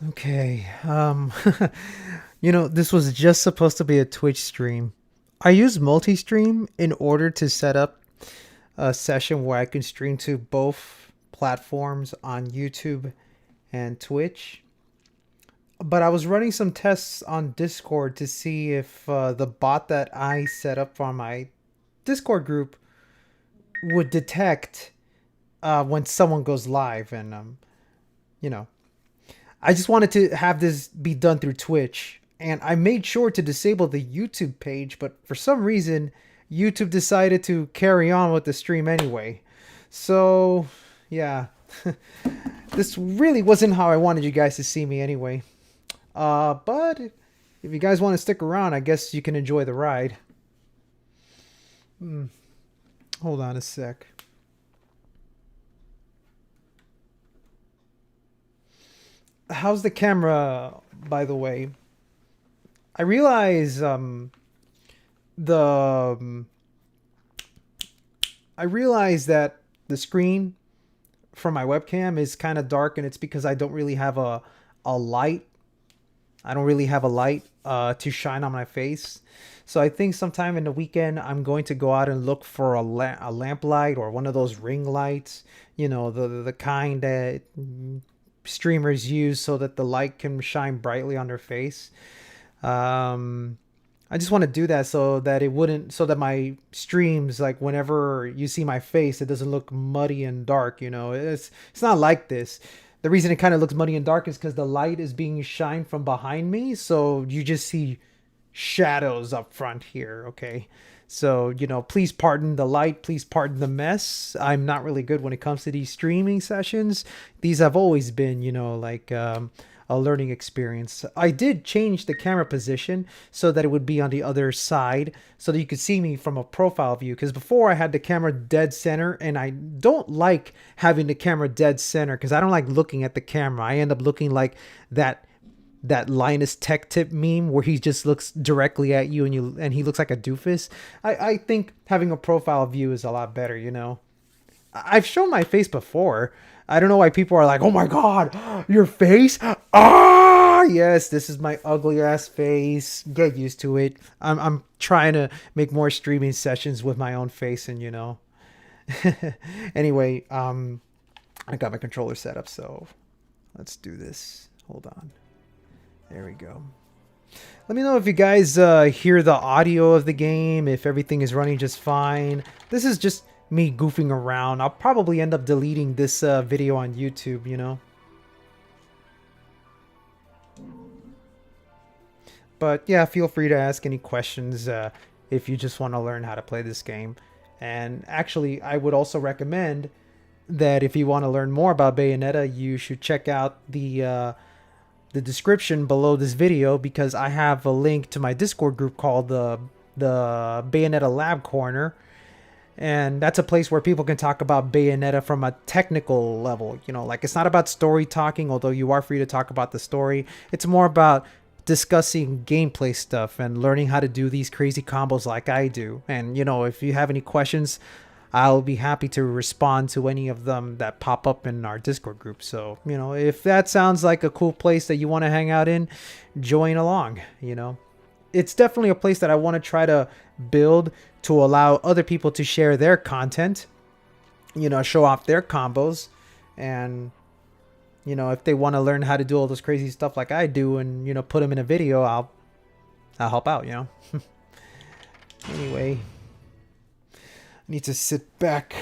Okay. This was just supposed to be a Twitch stream. I use multi-stream in order to set up a session where I can stream to both platforms on YouTube and Twitch. But I was running some tests on Discord to see if the bot that I set up for my Discord group would detect when someone goes live, and you know, I just wanted to have this be done through Twitch, and I made sure to disable the YouTube page, but for some reason, YouTube decided to carry on with the stream anyway. So, yeah, this really wasn't how I wanted you guys to see me anyway. But if you guys want to stick around, I guess you can enjoy the ride. Hold on a sec. How's the camera, by the way? I realize the I realize that the screen from my webcam is kind of dark, and it's because I don't really have a light. I don't really have a light to shine on my face. So I think sometime in the weekend I'm going to go out and look for a lamp light or one of those ring lights, the kind that streamers use so that the light can shine brightly on their face. I just want to do that so that so that my streams, like whenever you see my face, it doesn't look muddy and dark. It's not like this. The reason it kind of looks muddy and dark is because the light is being shined from behind me, so you just see shadows up front here. Okay. So, please pardon the light, please pardon the mess. I'm not really good when it comes to these streaming sessions. These have always been, a learning experience. I did change the camera position so that it would be on the other side so that you could see me from a profile view, because before I had the camera dead center, and I don't like having the camera dead center because I don't like looking at the camera. I end up looking like that Linus Tech Tip meme where he just looks directly at you and he looks like a doofus. I think having a profile view is a lot better. I've shown my face before. I don't know why people are like, "Oh my god, your face!" Ah, yes, this is my ugly ass face. Get used to it. I'm trying to make more streaming sessions with my own face, and Anyway, I got my controller set up, so let's do this. Hold on. There we go. Let me know if you guys hear the audio of the game, if everything is running just fine. This is just me goofing around. I'll probably end up deleting this video on YouTube. But yeah, feel free to ask any questions if you just want to learn how to play this game. And actually, I would also recommend that if you want to learn more about Bayonetta, you should check out the description below this video, because I have a link to my Discord group called the Bayonetta Lab Corner. And that's a place where people can talk about Bayonetta from a technical level. Like, it's not about story talking, although you are free to talk about the story. It's more about discussing gameplay stuff and learning how to do these crazy combos like I do. And, if you have any questions, I'll be happy to respond to any of them that pop up in our Discord group. So, if that sounds like a cool place that you want to hang out in, join along. It's definitely a place that I want to try to build to allow other people to share their content, show off their combos. And, if they want to learn how to do all this crazy stuff like I do and, put them in a video, I'll help out, Anyway, I need to sit back.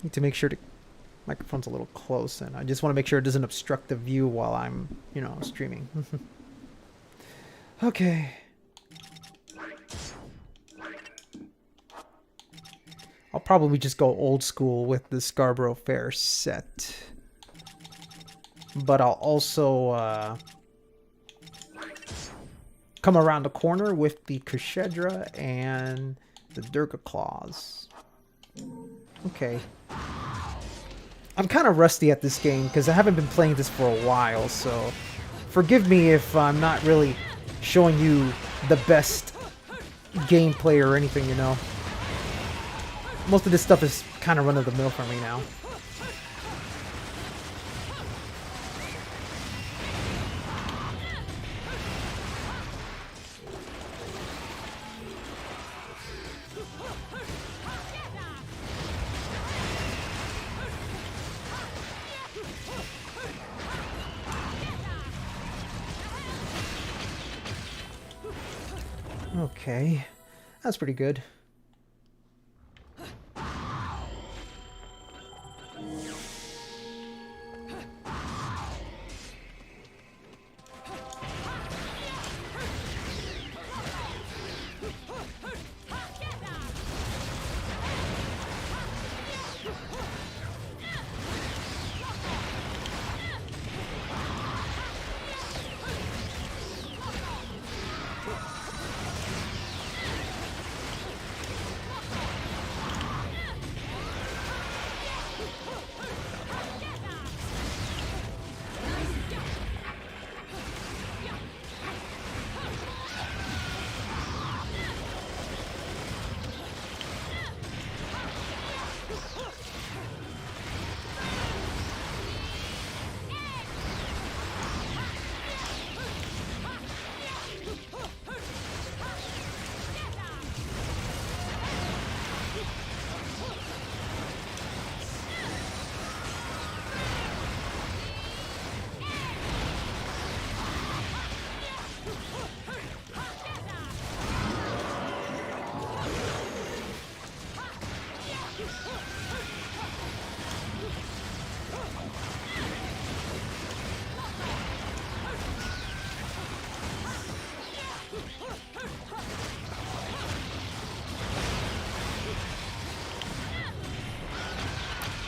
Need to make sure the microphone's a little close, and I just want to make sure it doesn't obstruct the view while I'm, streaming. Okay. I'll probably just go old school with the Scarborough Fair set. But I'll also come around the corner with the Kushedra and the Durga Claws. Okay. I'm kind of rusty at this game because I haven't been playing this for a while, so forgive me if I'm not really showing you the best gameplay or anything, Most of this stuff is kind of run-of-the-mill for me now. Okay. That's pretty good.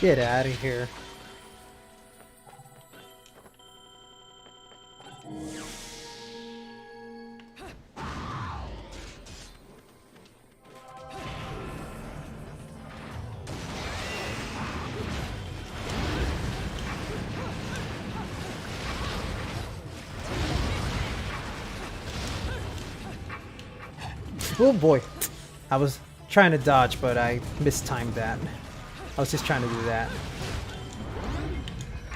Get out of here. Oh boy. I was trying to dodge, but I mistimed that. I was just trying to do that.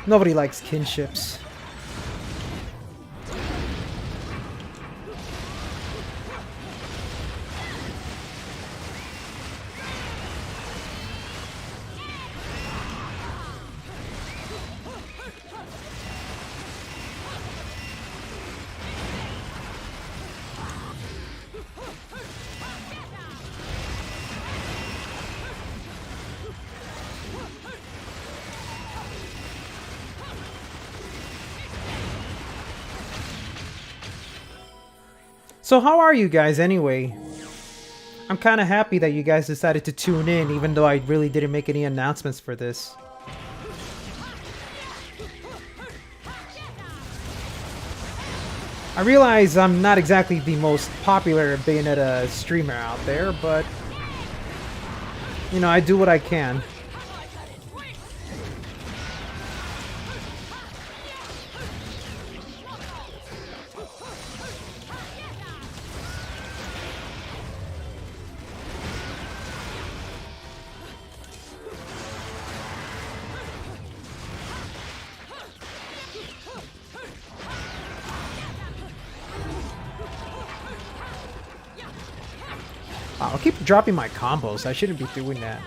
Nobody likes kinships. So how are you guys anyway? I'm kind of happy that you guys decided to tune in, even though I really didn't make any announcements for this. I realize I'm not exactly the most popular Bayonetta streamer out there, but you know, I do what I can. I'll keep dropping my combos. I shouldn't be doing that.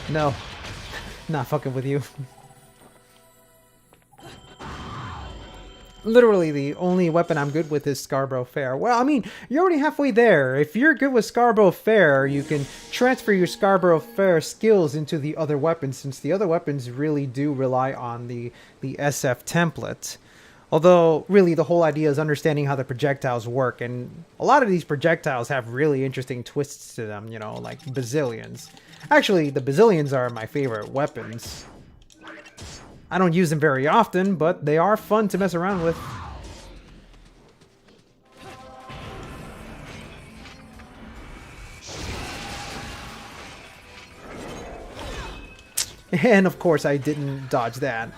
No, not fucking with you. Literally, the only weapon I'm good with is Scarborough Fair. Well, I mean, you're already halfway there. If you're good with Scarborough Fair, you can transfer your Scarborough Fair skills into the other weapons, since the other weapons really do rely on the SF template. Although, really, the whole idea is understanding how the projectiles work, and a lot of these projectiles have really interesting twists to them, you know, like bazillions. Actually, the bazillions are my favorite weapons. I don't use them very often, but they are fun to mess around with. And of course I didn't dodge that.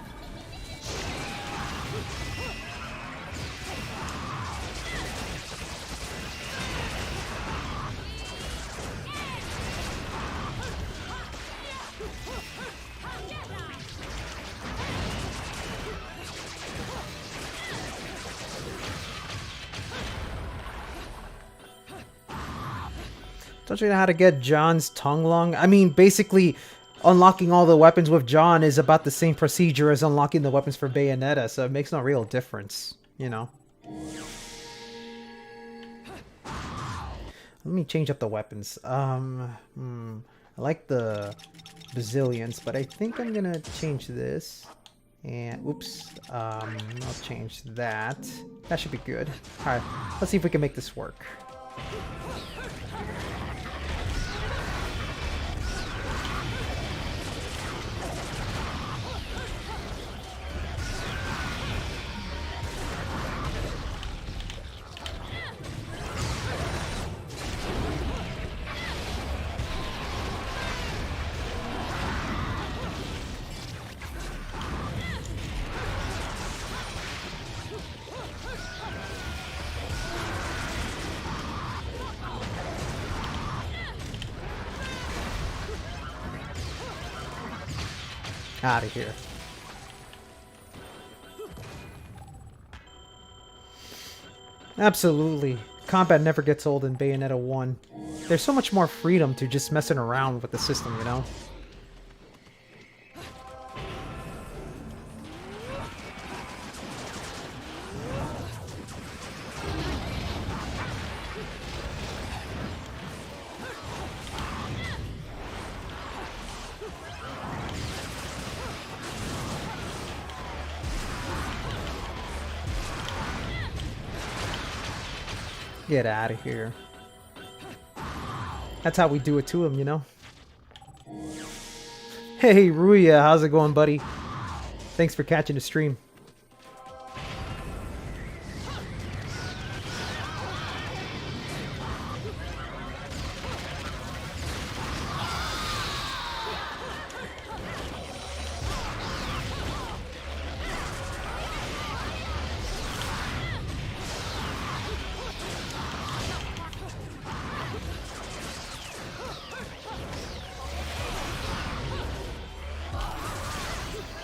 Don't you know how to get John's tongue long? I mean, basically, unlocking all the weapons with John is about the same procedure as unlocking the weapons for Bayonetta, so it makes no real difference, you know? Let me change up the weapons. I like the Bazillions, but I think I'm gonna change this. And, oops, I'll change that. That should be good. Alright, let's see if we can make this work. Out of here. Absolutely. Combat never gets old in Bayonetta 1. There's so much more freedom to just messing around with the system, you know? Get out of here. That's how we do it to him, you know? Hey, Ruya, how's it going, buddy? Thanks for catching the stream.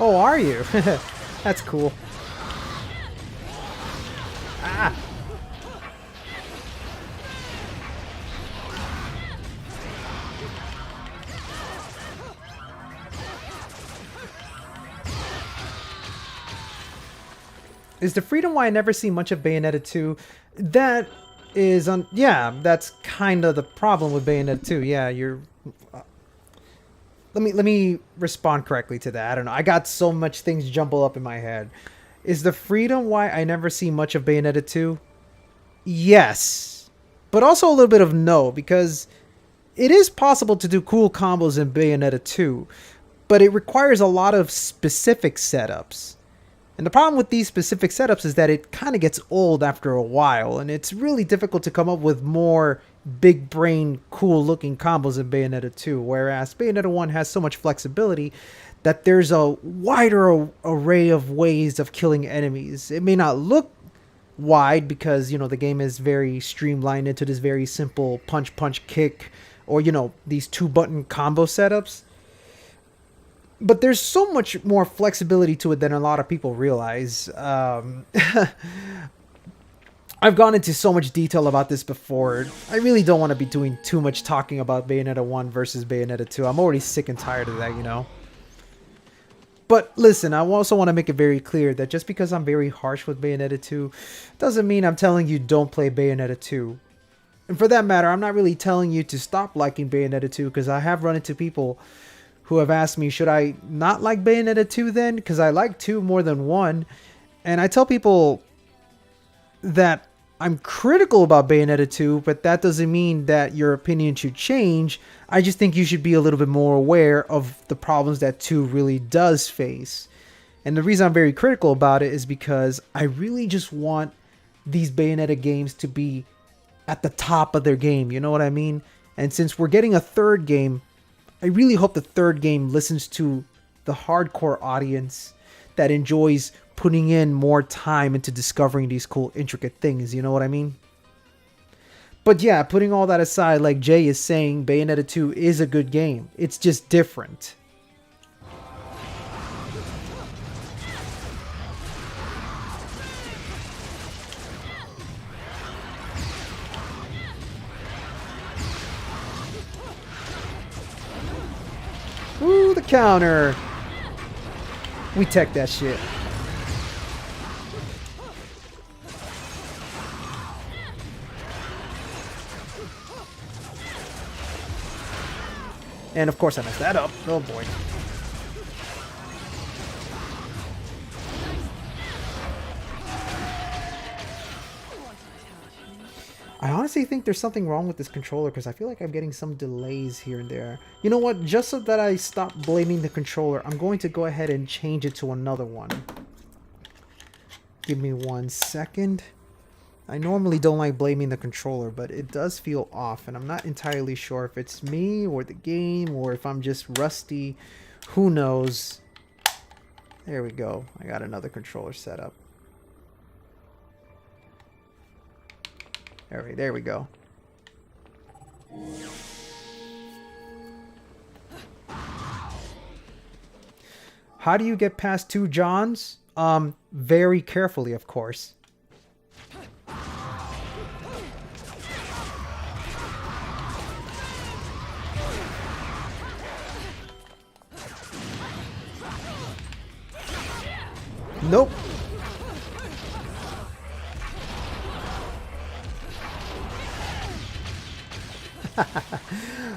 Oh, are you? That's cool. Ah! Is the freedom why I never see much of Bayonetta 2? That is yeah, that's kind of the problem with Bayonetta 2. Yeah, you're let me respond correctly to that. I don't know. I got so much things jumble up in my head. Is the freedom why I never see much of Bayonetta 2? Yes. But also a little bit of no, because it is possible to do cool combos in Bayonetta 2, but it requires a lot of specific setups. And the problem with these specific setups is that it kind of gets old after a while, and it's really difficult to come up with more big brain, cool looking combos in Bayonetta 2, whereas Bayonetta 1 has so much flexibility that there's a wider array of ways of killing enemies. It may not look wide because, you know, the game is very streamlined into this very simple punch, punch, kick, or, you know, these 2-button combo setups. But there's so much more flexibility to it than a lot of people realize. I've gone into so much detail about this before. I really don't want to be doing too much talking about Bayonetta 1 versus Bayonetta 2. I'm already sick and tired of that, you know? But listen, I also want to make it very clear that just because I'm very harsh with Bayonetta 2 doesn't mean I'm telling you don't play Bayonetta 2. And for that matter, I'm not really telling you to stop liking Bayonetta 2, because I have run into people who have asked me, should I not like Bayonetta 2 then? Because I like 2 more than 1. And I tell people that I'm critical about Bayonetta 2, but that doesn't mean that your opinion should change. I just think you should be a little bit more aware of the problems that 2 really does face. And the reason I'm very critical about it is because I really just want these Bayonetta games to be at the top of their game, you know what I mean? And since we're getting a third game, I really hope the third game listens to the hardcore audience that enjoys putting in more time into discovering these cool, intricate things. You know what I mean? But yeah, putting all that aside, like Jay is saying, Bayonetta 2 is a good game. It's just different. Ooh, the counter. We tech that shit. And of course I messed that up. Oh boy. I honestly think there's something wrong with this controller because I feel like I'm getting some delays here and there. You know what? Just so that I stop blaming the controller, I'm going to go ahead and change it to another one. Give me 1 second. I normally don't like blaming the controller, but it does feel off, and I'm not entirely sure if it's me or the game or if I'm just rusty. Who knows? There we go. I got another controller set up. There we go. How do you get past 2 Johns? Very carefully, of course. Nope.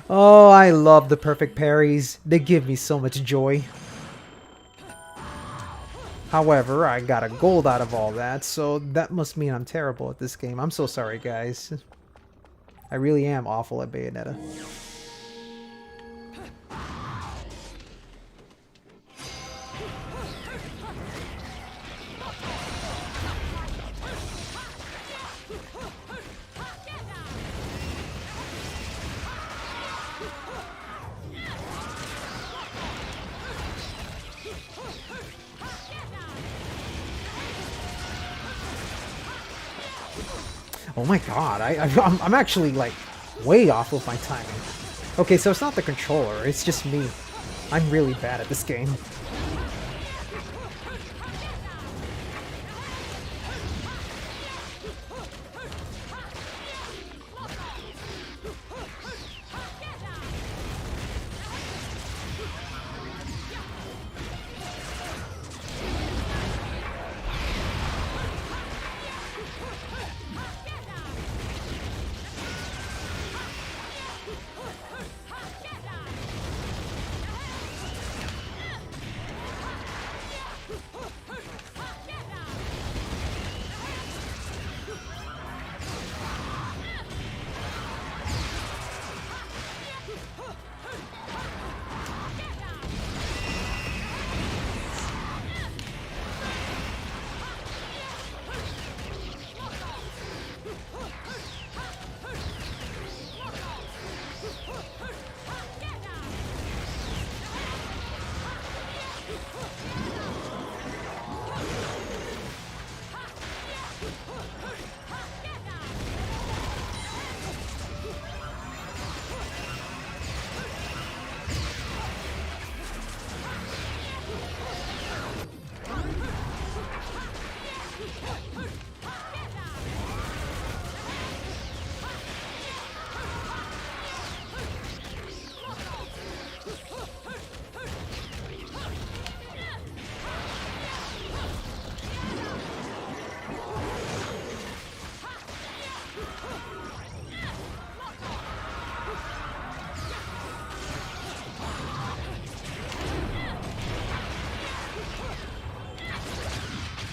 Oh, I love the perfect parries. They give me so much joy. However, I got a gold out of all that, so that must mean I'm terrible at this game. I'm so sorry, guys. I really am awful at Bayonetta. Oh my god, I'm actually like way off with my timing. Okay, so it's not the controller, it's just me. I'm really bad at this game.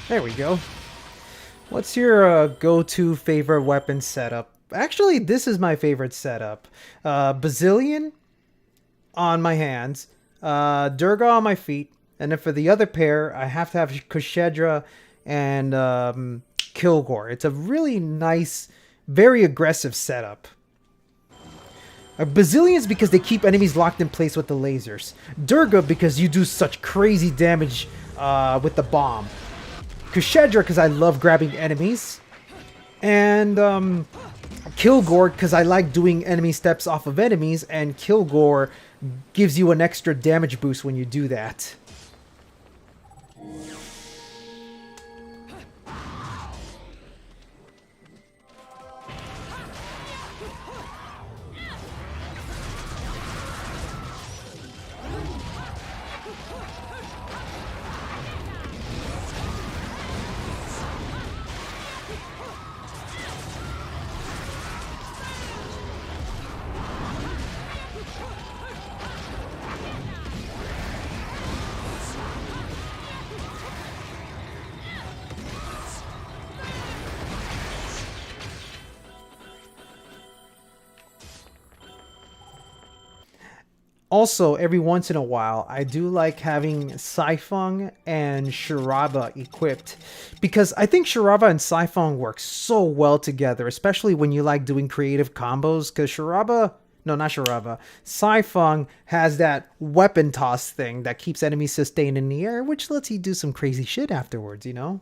There we go. What's your go-to favorite weapon setup? Actually, this is my favorite setup. Bazillion on my hands, Durga on my feet, and then for the other pair, I have to have CUHRAYZEE and Kilgore. It's a really nice, very aggressive setup. Bazillions because they keep enemies locked in place with the lasers. Durga because you do such crazy damage with the bomb. Kushedra because I love grabbing enemies. And Kilgore because I like doing enemy steps off of enemies. And Kilgore gives you an extra damage boost when you do that. Also, every once in a while, I do like having Saifeng and Shiraba equipped, because I think Shiraba and Saifeng work so well together, especially when you like doing creative combos, because Saifeng has that weapon toss thing that keeps enemies sustained in the air, which lets you do some crazy shit afterwards, you know?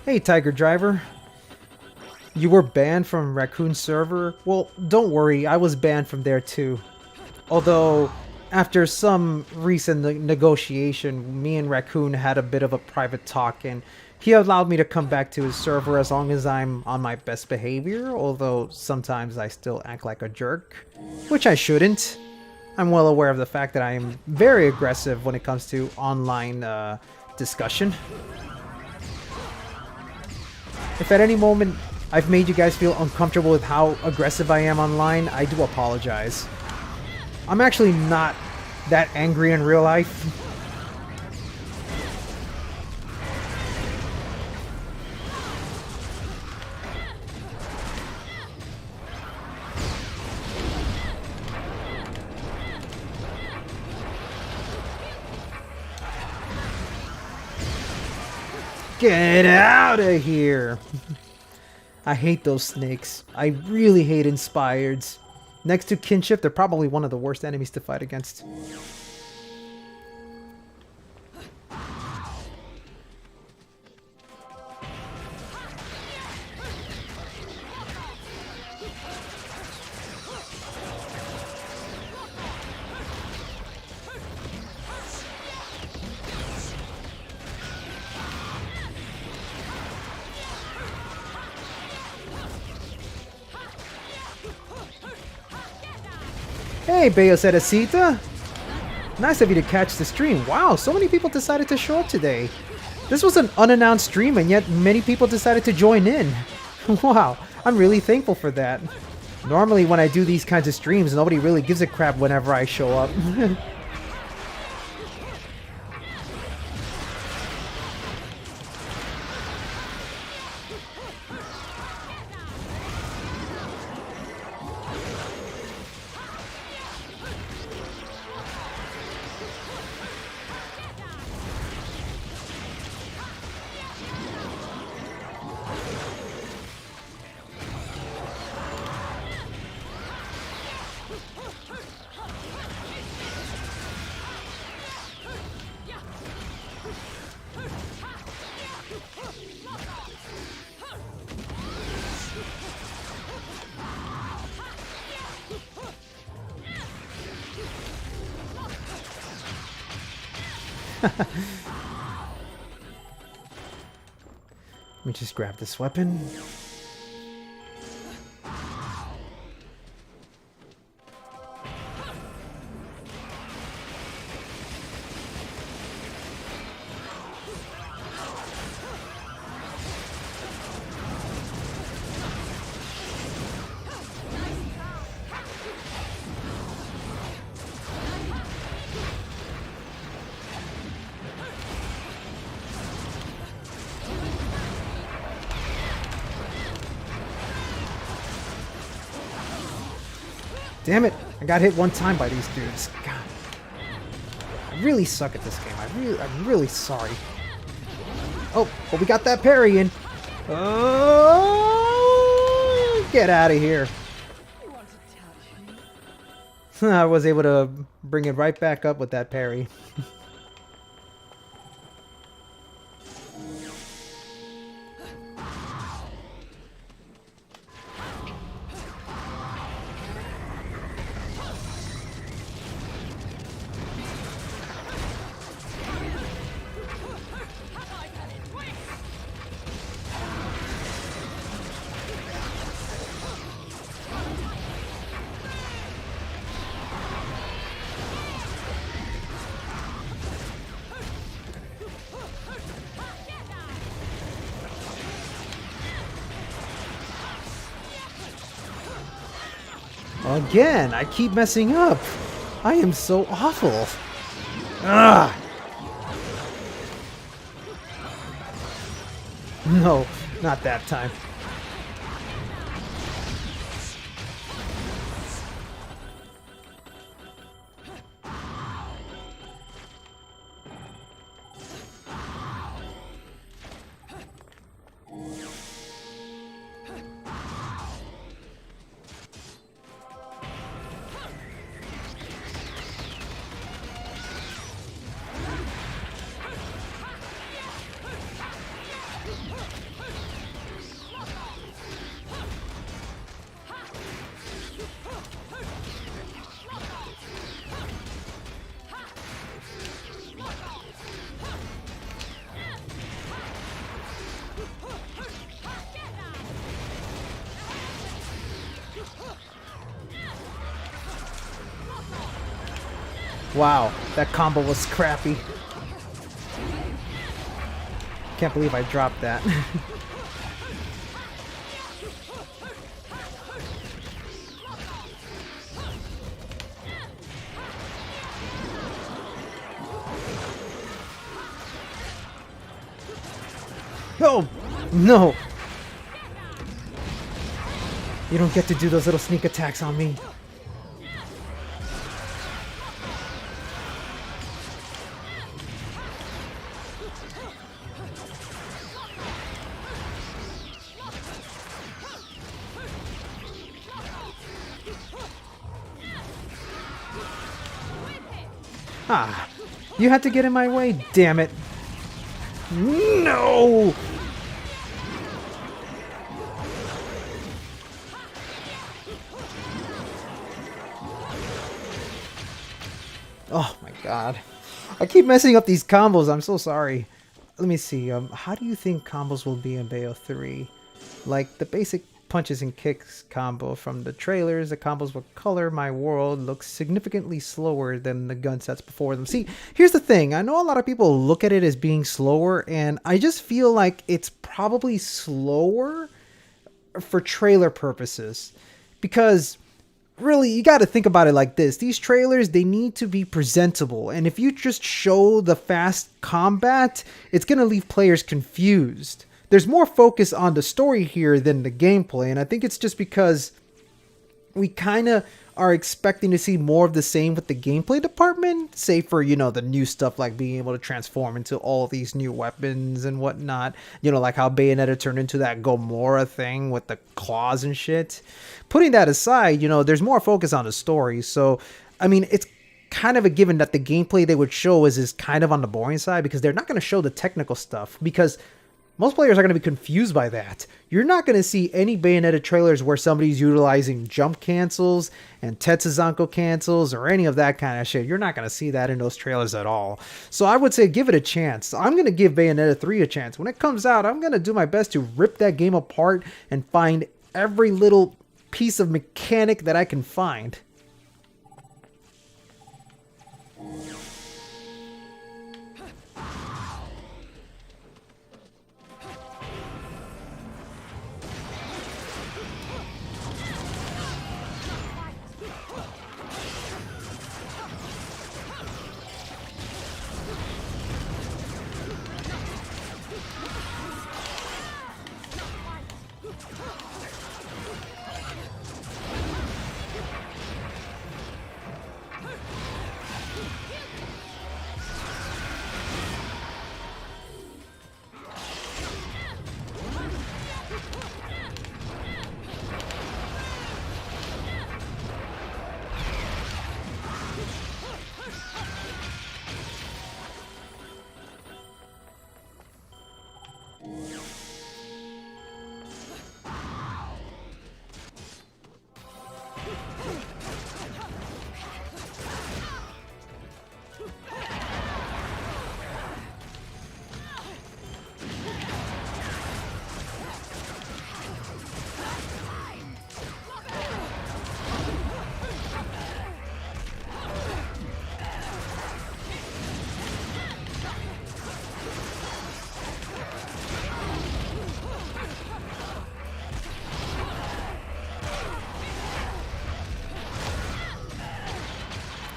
Hey, Tiger Driver. You were banned from Raccoon server? Well, don't worry, I was banned from there too. Although, after some recent negotiation, me and Raccoon had a bit of a private talk, and he allowed me to come back to his server as long as I'm on my best behavior, although sometimes I still act like a jerk, which I shouldn't. I'm well aware of the fact that I am very aggressive when it comes to online discussion. If at any moment I've made you guys feel uncomfortable with how aggressive I am online, I do apologize. I'm actually not that angry in real life. Get out of here! I hate those snakes. I really hate Inspireds. Next to Kinship, they're probably one of the worst enemies to fight against. Hey, Bayonetta. Nice of you to catch the stream. Wow, so many people decided to show up today. This was an unannounced stream, and yet many people decided to join in. Wow, I'm really thankful for that. Normally, when I do these kinds of streams, nobody really gives a crap whenever I show up. Let me just grab this weapon. Damn it! I got hit one time by these dudes. God, I really suck at this game. I'm really sorry. Oh, but we got that parry in. Oh, get out of here! I was able to bring it right back up with that parry. Again, I keep messing up. I am so awful. Ugh. No, not that time. Wow, that combo was crappy. Can't believe I dropped that. Oh, no! You don't get to do those little sneak attacks on me. Ah, you had to get in my way, damn it. No! Oh my god. I keep messing up these combos, I'm so sorry. Let me see, how do you think combos will be in Bayo 3? Like, the basic punches and kicks combo from the trailers, the combos with Color My World looks significantly slower than the gun sets before them. See, here's the thing, I know a lot of people look at it as being slower, and I just feel like it's probably slower for trailer purposes. Because really, you got to think about it like this. These trailers, they need to be presentable. And if you just show the fast combat, it's going to leave players confused. There's more focus on the story here than the gameplay. And I think it's just because we kind of are expecting to see more of the same with the gameplay department. Say for, you know, the new stuff like being able to transform into all these new weapons and whatnot. You know, like how Bayonetta turned into that Gomorrah thing with the claws and shit. Putting that aside, you know, there's more focus on the story. So, I mean, it's kind of a given that the gameplay they would show is kind of on the boring side because they're not going to show the technical stuff. Because Most players are going to be confused by that. You're not going to see any Bayonetta trailers where somebody's utilizing jump cancels and Tetsuzanko cancels or any of that kind of shit. You're not going to see that in those trailers at all. So I would say give it a chance. I'm going to give Bayonetta 3 a chance. When it comes out, I'm going to do my best to rip that game apart and find every little piece of mechanic that I can find.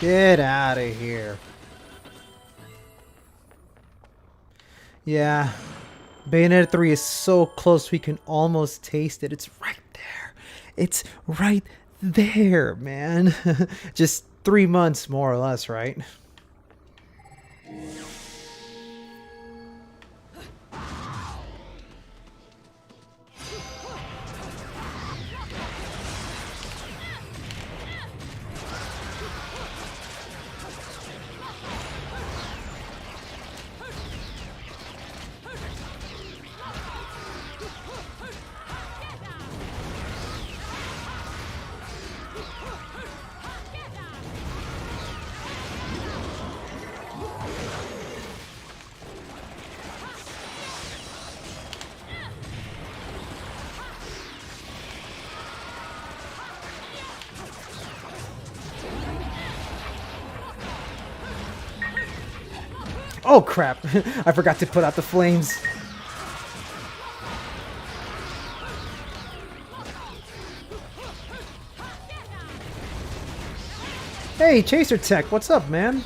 Get out of here. Yeah. Bayonetta 3 is so close we can almost taste it. It's right there. It's right there, man. Just 3 months more or less, right? Oh crap, I forgot to put out the flames. Hey, Chaser Tech, what's up, man?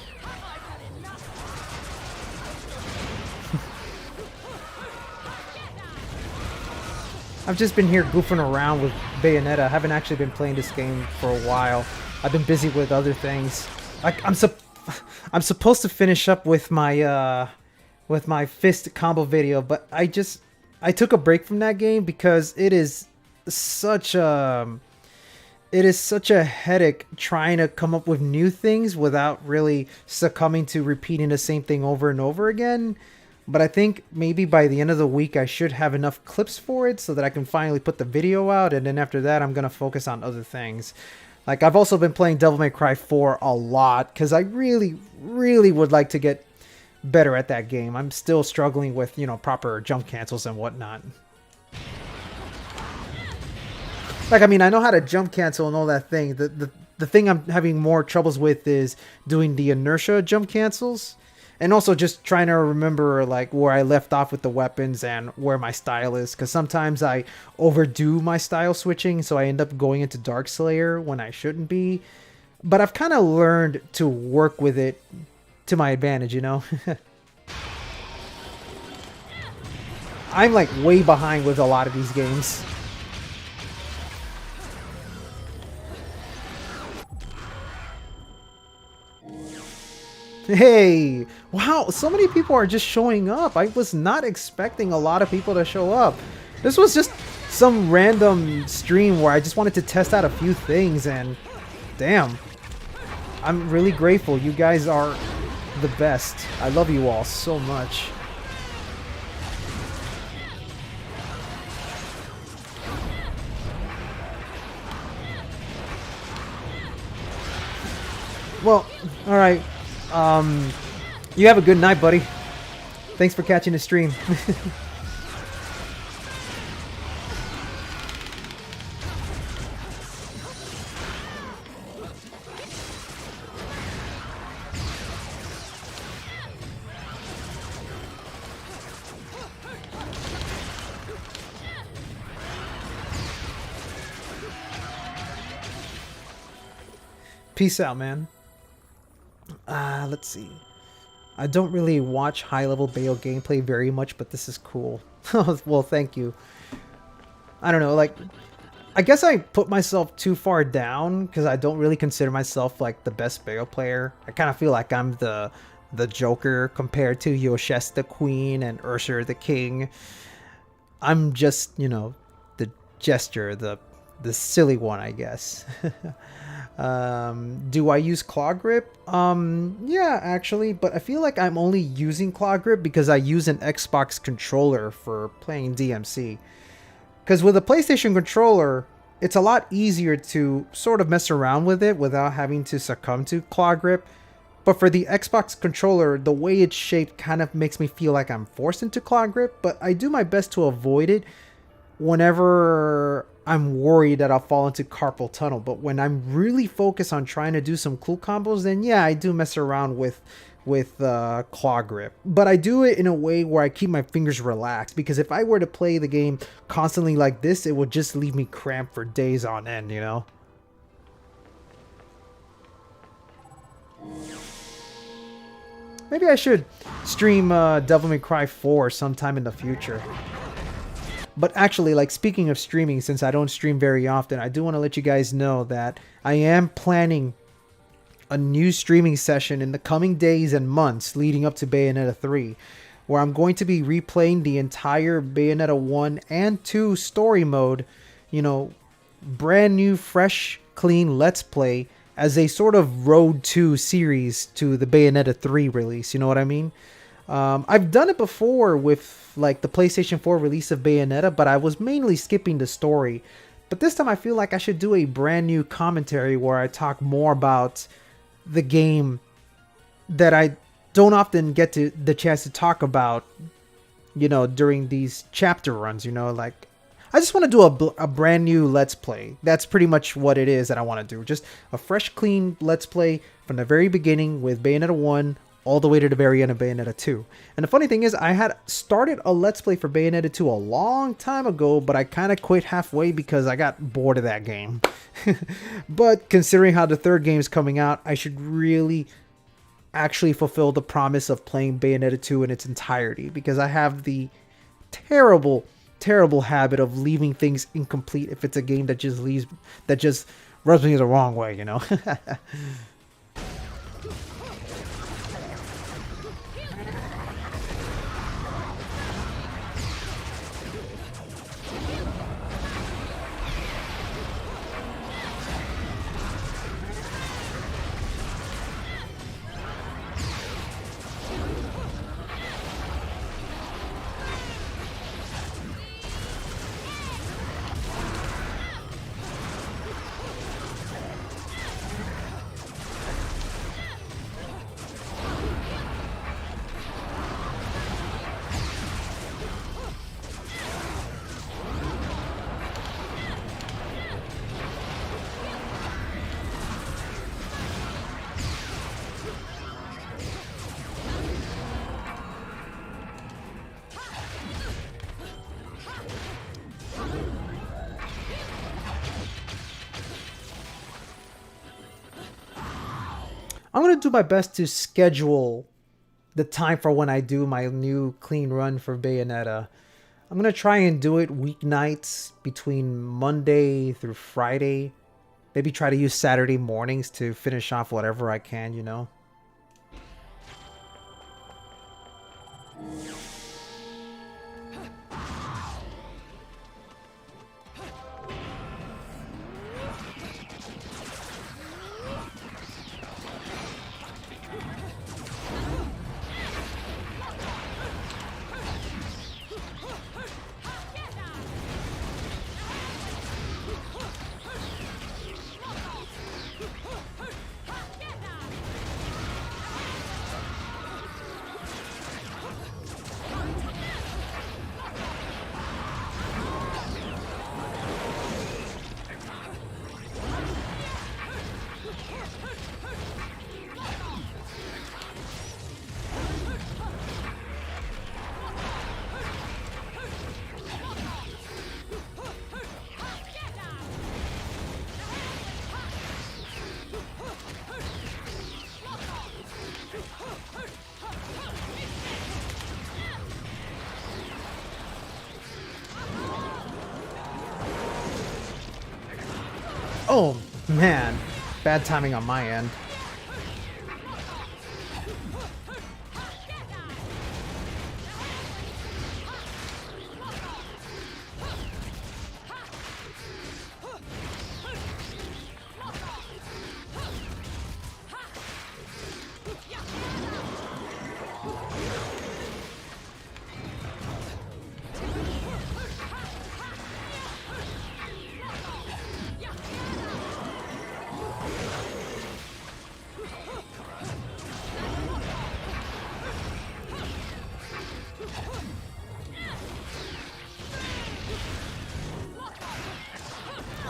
I've just been here goofing around with Bayonetta. I haven't actually been playing this game for a while. I've been busy with other things. Like I'm supposed to finish up with my fist combo video, but I took a break from that game because it is such a headache trying to come up with new things without really succumbing to repeating the same thing over and over again. But I think maybe by the end of the week I should have enough clips for it so that I can finally put the video out, and then after that I'm gonna focus on other things. Like, I've also been playing Devil May Cry 4 a lot because I really, really would like to get better at that game. I'm still struggling with, you know, proper jump cancels and whatnot. Like, I mean, I know how to jump cancel and all that thing. The thing I'm having more troubles with is doing the inertia jump cancels. And also just trying to remember, like, where I left off with the weapons and where my style is. Because sometimes I overdo my style switching, so I end up going into Darkslayer when I shouldn't be. But I've kind of learned to work with it to my advantage, you know? I'm, like, way behind with a lot of these games. Hey, wow, so many people are just showing up. I was not expecting a lot of people to show up. This was just some random stream where I just wanted to test out a few things, and damn, I'm really grateful. You guys are the best. I love you all so much. Well, all right. You have a good night, buddy. Thanks for catching the stream. Peace out, man. Let's see. I don't really watch high-level Bayo gameplay very much, but this is cool. Well, thank you. I don't know, like, I guess I put myself too far down because I don't really consider myself like the best Bayo player. I kind of feel like I'm the Joker compared to Yoshes the Queen and Ursher the King. I'm just, you know, the gesture, the silly one, I guess. Do I use claw grip? Yeah, actually, but I feel like I'm only using claw grip because I use an Xbox controller for playing DMC. Because with a PlayStation controller, it's a lot easier to sort of mess around with it without having to succumb to claw grip. But for the Xbox controller, the way it's shaped kind of makes me feel like I'm forced into claw grip, but I do my best to avoid it whenever I'm worried that I'll fall into carpal tunnel. But when I'm really focused on trying to do some cool combos, then yeah, I do mess around with claw grip. But I do it in a way where I keep my fingers relaxed, because if I were to play the game constantly like this, it would just leave me cramped for days on end, you know? Maybe I should stream Devil May Cry 4 sometime in the future. But actually, like, speaking of streaming, since I don't stream very often, I do want to let you guys know that I am planning a new streaming session in the coming days and months leading up to Bayonetta 3, where I'm going to be replaying the entire Bayonetta 1 and 2 story mode, you know, brand new, fresh, clean Let's Play as a sort of Road 2 series to the Bayonetta 3 release, you know what I mean? I've done it before with like the PlayStation 4 release of Bayonetta, but I was mainly skipping the story. But this time I feel like I should do a brand new commentary where I talk more about the game that I don't often get to the chance to talk about, you know, during these chapter runs, you know, like I just want to do a brand new Let's Play. That's pretty much what it is that I want to do. Just a fresh, clean Let's Play from the very beginning with Bayonetta 1 all the way to the very end of Bayonetta 2. And the funny thing is, I had started a Let's Play for Bayonetta 2 a long time ago, but I kind of quit halfway because I got bored of that game. But considering how the third game is coming out, I should really actually fulfill the promise of playing Bayonetta 2 in its entirety, because I have the terrible habit of leaving things incomplete if it's a game that just rubs me the wrong way, you know. I'm going to do my best to schedule the time for when I do my new clean run for Bayonetta. I'm going to try and do it weeknights between Monday through Friday. Maybe try to use Saturday mornings to finish off whatever I can, you know. Oh, man. Bad timing on my end.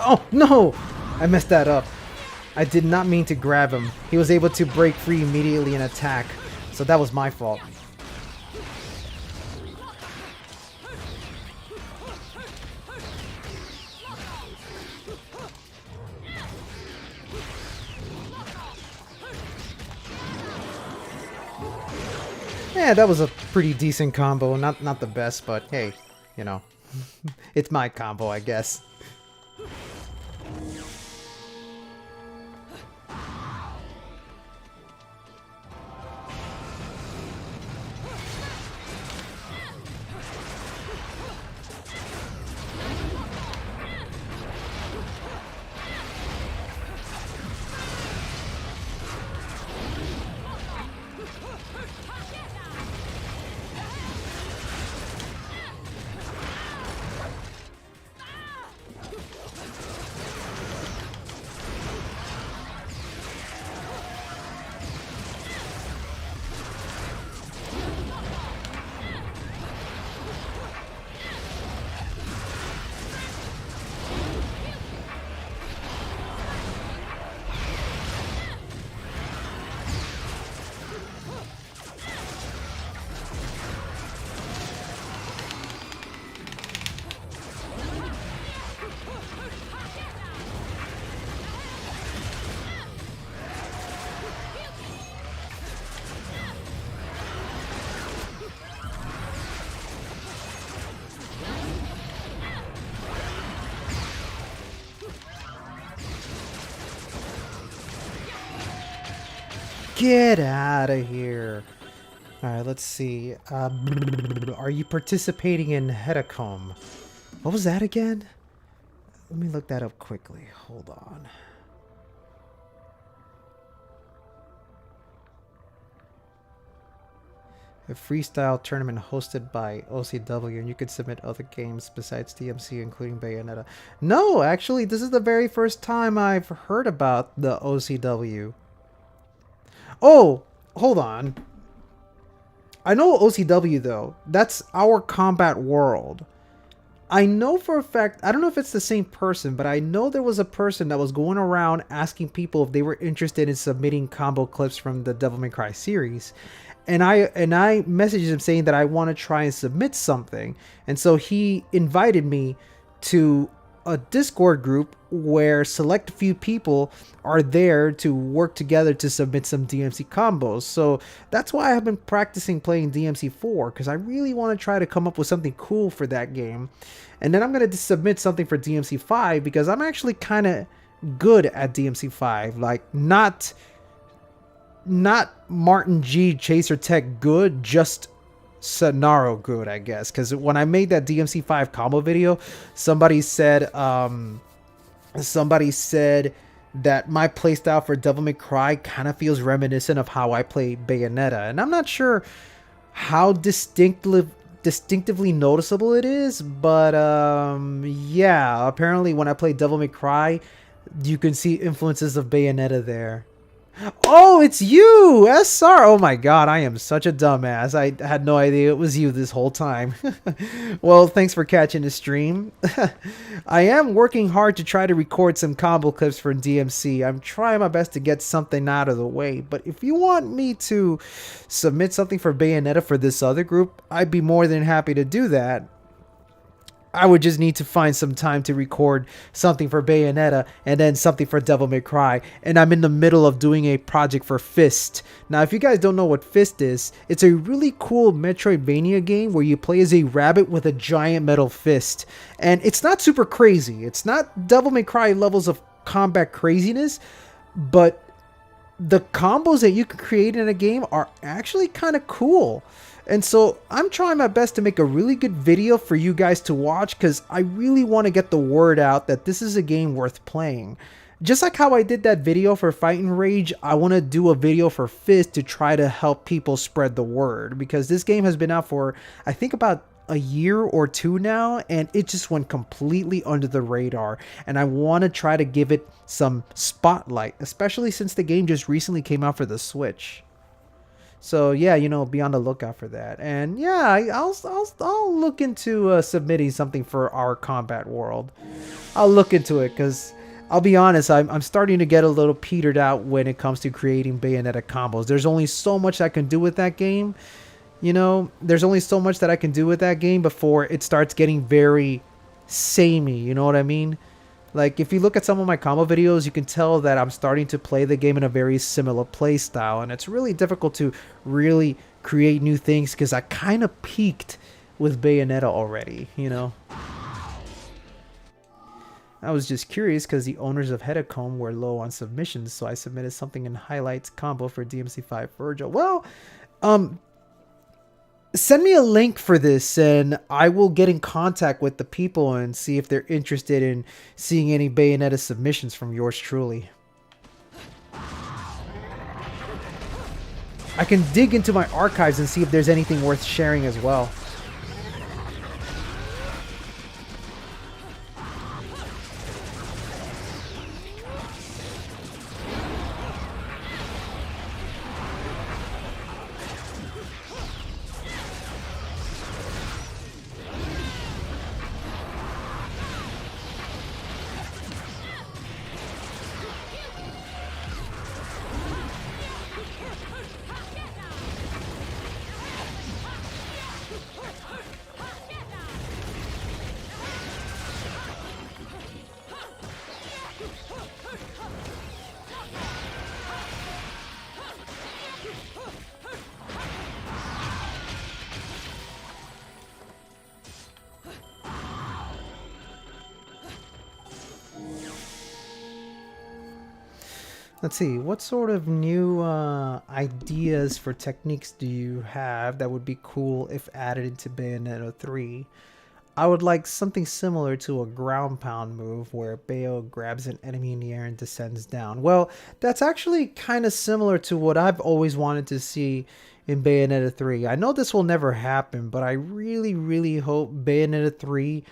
Oh, no! I messed that up. I did not mean to grab him. He was able to break free immediately and attack. So that was my fault. Yeah, that was a pretty decent combo. Not the best, but hey, you know. It's my combo, I guess. Get out of here. Alright, let's see. Are you participating in Hedacom? What was that again? Let me look that up quickly. Hold on. A freestyle tournament hosted by OCW, and you could submit other games besides DMC, including Bayonetta. No, actually, this is the very first time I've heard about the OCW. Oh, hold on. I know OCW, though. That's Our Combat World. I know for a fact, I don't know if it's the same person, but I know there was a person that was going around asking people if they were interested in submitting combo clips from the Devil May Cry series. And I messaged him saying that I want to try and submit something. And so he invited me to a Discord group where select few people are there to work together to submit some DMC combos. So that's why I've been practicing playing DMC 4, because I really want to try to come up with something cool for that game. And then I'm going to submit something for DMC 5, because I'm actually kind of good at DMC 5. Like, not Martin G Chaser Tech good, just Setnaro good, I guess. Because when I made that DMC 5 combo video, somebody said that my playstyle for Devil May Cry kind of feels reminiscent of how I play Bayonetta, and I'm not sure how distinctively noticeable it is, but yeah, apparently when I play Devil May Cry, you can see influences of Bayonetta there. Oh, it's you, SR. Oh my god, I am such a dumbass. I had no idea it was you this whole time. Well, thanks for catching the stream. I am working hard to try to record some combo clips for DMC. I'm trying my best to get something out of the way, but if you want me to submit something for Bayonetta for this other group, I'd be more than happy to do that. I would just need to find some time to record something for Bayonetta and then something for Devil May Cry. And I'm in the middle of doing a project for Fist. Now, if you guys don't know what Fist is, it's a really cool Metroidvania game where you play as a rabbit with a giant metal fist. And it's not super crazy. It's not Devil May Cry levels of combat craziness, but the combos that you can create in a game are actually kind of cool. And so I'm trying my best to make a really good video for you guys to watch, because I really want to get the word out that this is a game worth playing. Just like how I did that video for Fight and Rage, I want to do a video for Fist to try to help people spread the word, because this game has been out for, I think, about a year or two now, and it just went completely under the radar, and I want to try to give it some spotlight, especially since the game just recently came out for the Switch. So yeah, you know, be on the lookout for that. And yeah, I'll look into submitting something for our combat world. I'll look into it, because I'll be honest, I'm starting to get a little petered out when it comes to creating Bayonetta combos. There's only so much I can do with that game. You know, there's only so much that I can do with that game before it starts getting very samey. You know what I mean? Like, if you look at some of my combo videos, you can tell that I'm starting to play the game in a very similar play style. And it's really difficult to really create new things, because I kind of peaked with Bayonetta already, you know? I was just curious because the owners of Hedacomb were low on submissions, so I submitted something in highlights combo for DMC5 Virgil. Well, send me a link for this, and I will get in contact with the people and see if they're interested in seeing any Bayonetta submissions from yours truly. I can dig into my archives and see if there's anything worth sharing as well. Let's see, what sort of new ideas for techniques do you have that would be cool if added into Bayonetta 3? I would like something similar to a ground pound move where Bayo grabs an enemy in the air and descends down. Well, that's actually kind of similar to what I've always wanted to see in Bayonetta 3. I know this will never happen, but I really, really hope Bayonetta 3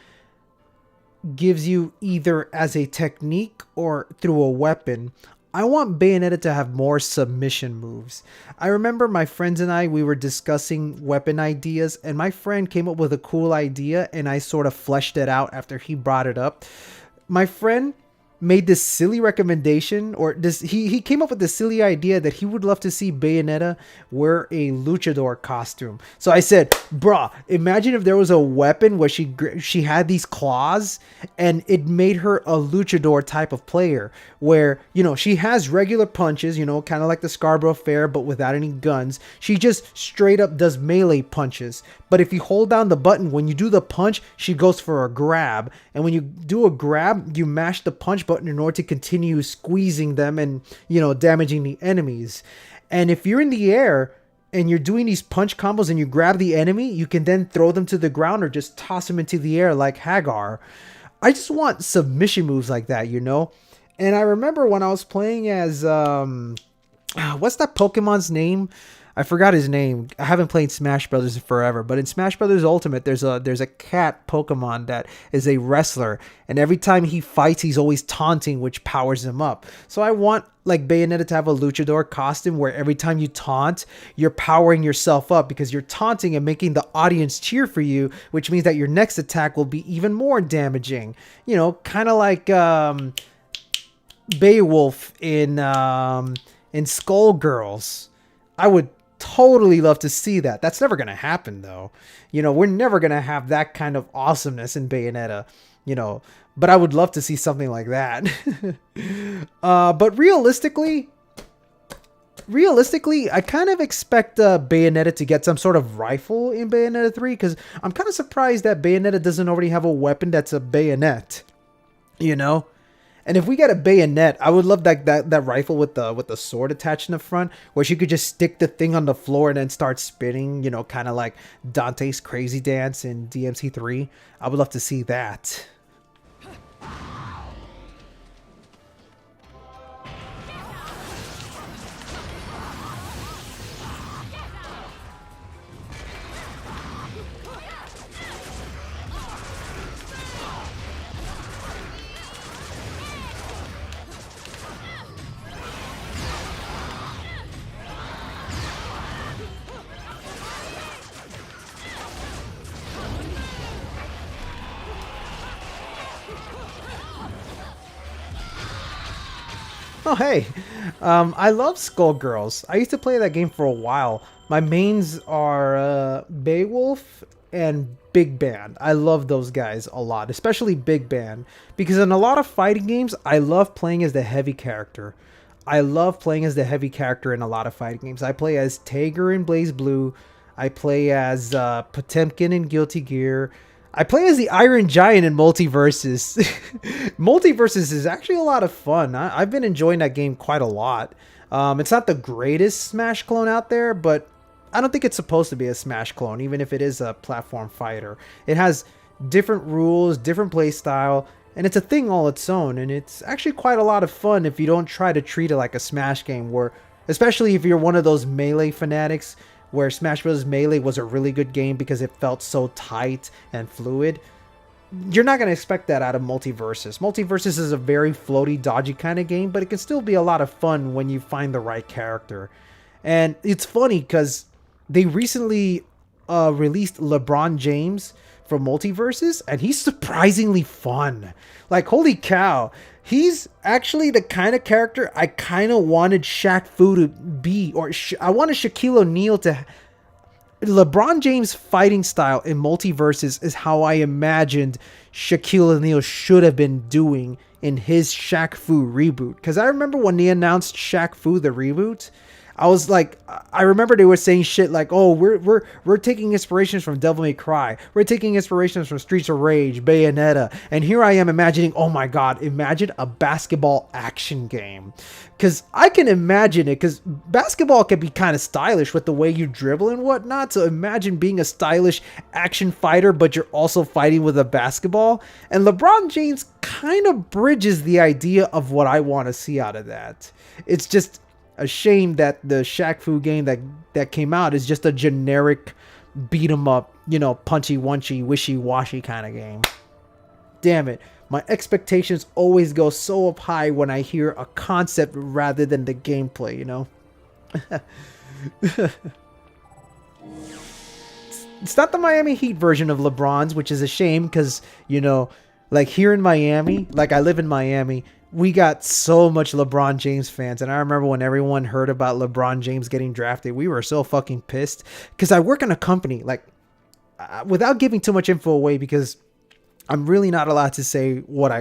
gives you either as a technique or through a weapon. I want Bayonetta to have more submission moves. I remember my friends and we were discussing weapon ideas, and my friend came up with a cool idea, and I sort of fleshed it out after he brought it up. My friend made this silly recommendation, or he came up with this silly idea that he would love to see Bayonetta wear a luchador costume. So I said, bruh, imagine if there was a weapon where she had these claws and it made her a luchador type of player, where, you know, she has regular punches, you know, kind of like the Scarborough Fair, but without any guns. She just straight up does melee punches. But if you hold down the button, when you do the punch, she goes for a grab. And when you do a grab, you mash the punch button in order to continue squeezing them and, you know, damaging the enemies. And if you're in the air and you're doing these punch combos and you grab the enemy, you can then throw them to the ground or just toss them into the air like Hagar. I just want submission moves like that, you know? And I remember when I was playing as, what's that Pokemon's name? I forgot his name. I haven't played Smash Brothers in forever, but in Smash Brothers Ultimate, there's a cat Pokemon that is a wrestler, and every time he fights, he's always taunting, which powers him up. So I want like Bayonetta to have a luchador costume where every time you taunt, you're powering yourself up because you're taunting and making the audience cheer for you, which means that your next attack will be even more damaging. You know, kind of like Beowulf in Skullgirls. I would totally love to see that. That's never going to happen, though. You know, we're never going to have that kind of awesomeness in Bayonetta, you know, but I would love to see something like that. But realistically, I kind of expect Bayonetta to get some sort of rifle in Bayonetta 3, because I'm kind of surprised that Bayonetta doesn't already have a weapon that's a bayonet, you know? And if we get a bayonet, I would love that rifle with the sword attached in the front, where she could just stick the thing on the floor and then start spinning, you know, kind of like Dante's Crazy Dance in DMC3. I would love to see that. Oh, hey. I love Skullgirls. I used to play that game for a while. My mains are Beowulf and Big Band. I love those guys a lot, especially Big Band. Because in a lot of fighting games, I love playing as the heavy character. I love playing as the heavy character in a lot of fighting games. I play as Tager in Blaze Blue. I play as Potemkin in Guilty Gear. I play as the Iron Giant in Multiverses. Multiverses is actually a lot of fun. I've been enjoying that game quite a lot. It's not the greatest Smash clone out there, but I don't think it's supposed to be a Smash clone, even if it is a platform fighter. It has different rules, different play style, and it's a thing all its own. And it's actually quite a lot of fun if you don't try to treat it like a Smash game, where, especially if you're one of those Melee fanatics, where Smash Bros. Melee was a really good game because it felt so tight and fluid. You're not going to expect that out of Multiverses. Multiverses is a very floaty, dodgy kind of game, but it can still be a lot of fun when you find the right character. And it's funny because they recently released LeBron James for Multiverses, and he's surprisingly fun. Like, holy cow. He's actually the kind of character I kind of wanted Shaq Fu to be, or I wanted Shaquille O'Neal to. LeBron James' fighting style in Multiverses is how I imagined Shaquille O'Neal should have been doing in his Shaq Fu reboot. Because I remember when they announced Shaq Fu the reboot, I was like, I remember they were saying shit like, "Oh, we're taking inspirations from Devil May Cry, we're taking inspirations from Streets of Rage, Bayonetta," and here I am imagining, oh my god, imagine a basketball action game, because I can imagine it, because basketball can be kind of stylish with the way you dribble and whatnot. So imagine being a stylish action fighter, but you're also fighting with a basketball, and LeBron James kind of bridges the idea of what I want to see out of that. It's just a shame that the Shaq Fu game that came out is just a generic beat 'em up, you know, punchy wunchy, wishy washy kind of game. Damn it. My expectations always go so up high when I hear a concept rather than the gameplay, you know? It's not the Miami Heat version of LeBron's, which is a shame because, you know, like here in Miami, like I live in Miami, we got so much LeBron James fans. And I remember when everyone heard about LeBron James getting drafted, we were so fucking pissed. Because I work in a company, like, without giving too much info away, because I'm really not allowed to say where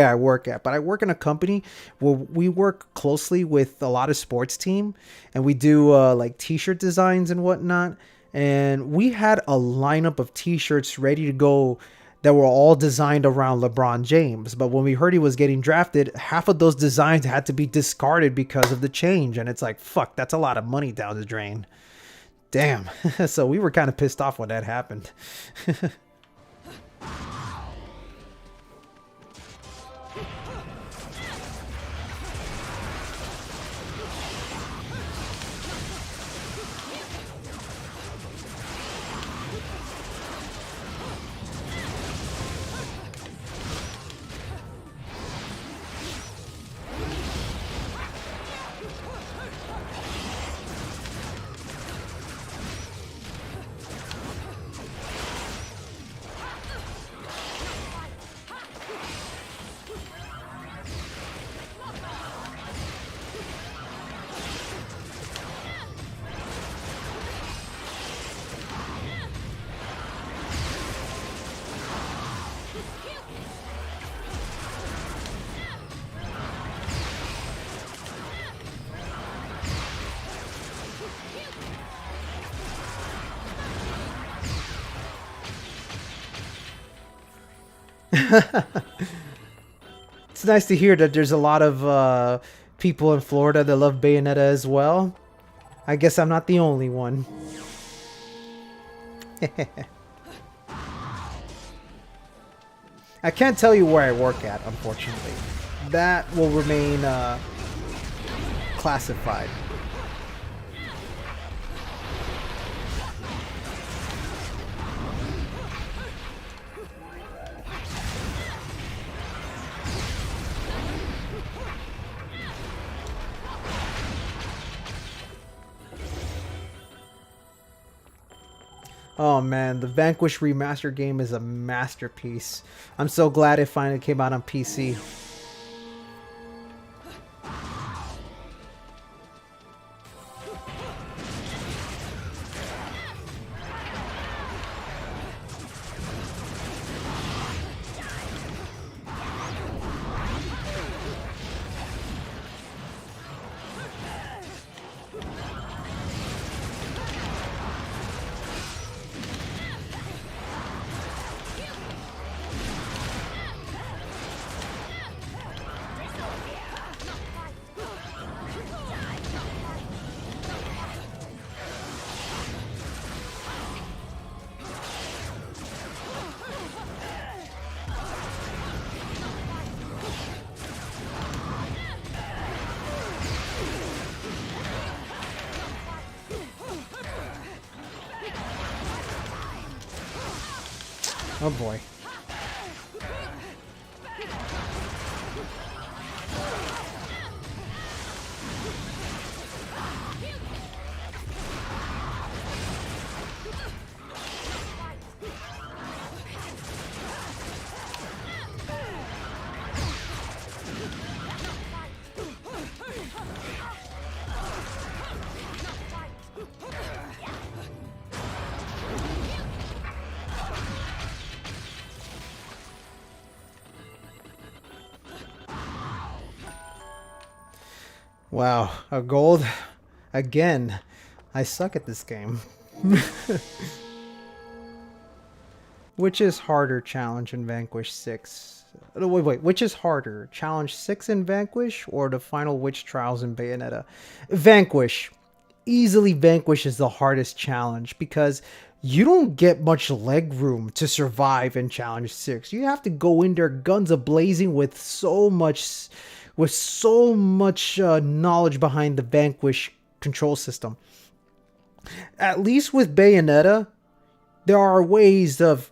I work at. But I work in a company where we work closely with a lot of sports team. And we do like t-shirt designs and whatnot. And we had a lineup of t-shirts ready to go that were all designed around LeBron James. But when we heard he was getting drafted, half of those designs had to be discarded because of the change. And it's like, fuck, that's a lot of money down the drain. Damn. So we were kind of pissed off when that happened. It's nice to hear that there's a lot of people in Florida that love Bayonetta as well. I guess I'm not the only one. I can't tell you where I work at, unfortunately. That will remain classified. Oh man, the Vanquish remaster game is a masterpiece. I'm so glad it finally came out on PC. Oh boy. Wow, a gold again. I suck at this game. Which is harder, Challenge in Vanquish 6? Oh, wait, which is harder, Challenge 6 in Vanquish or the final Witch Trials in Bayonetta? Vanquish. Easily Vanquish is the hardest challenge because you don't get much leg room to survive in Challenge 6. You have to go in there guns a-blazing with so much knowledge behind the Vanquish control system. At least with Bayonetta, there are ways of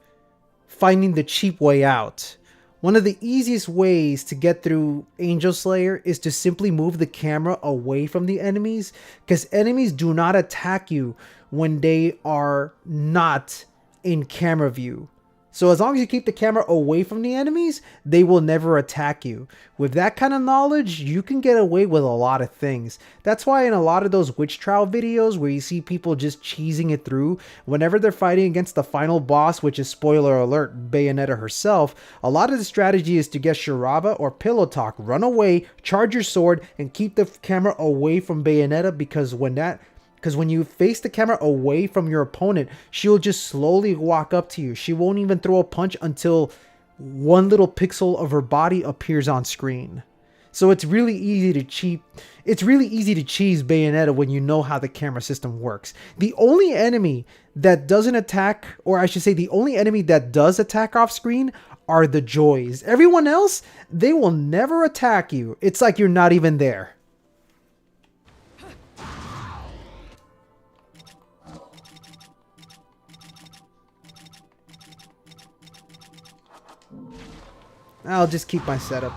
finding the cheap way out. One of the easiest ways to get through Angel Slayer is to simply move the camera away from the enemies, because enemies do not attack you when they are not in camera view. So as long as you keep the camera away from the enemies, they will never attack you. With that kind of knowledge, you can get away with a lot of things. That's why in a lot of those witch trial videos where you see people just cheesing it through, whenever they're fighting against the final boss, which is, spoiler alert, Bayonetta herself, a lot of the strategy is to get Shirava or Pillow Talk, run away, charge your sword, and keep the camera away from Bayonetta, because when you face the camera away from your opponent, she'll just slowly walk up to you. She won't even throw a punch until one little pixel of her body appears on screen. So it's really easy to cheat. It's really easy to cheese Bayonetta when you know how the camera system works. The only enemy that doesn't attack, or I should say the only enemy that does attack off screen, are the Joys. Everyone else, they will never attack you. It's like you're not even there. I'll just keep my setup.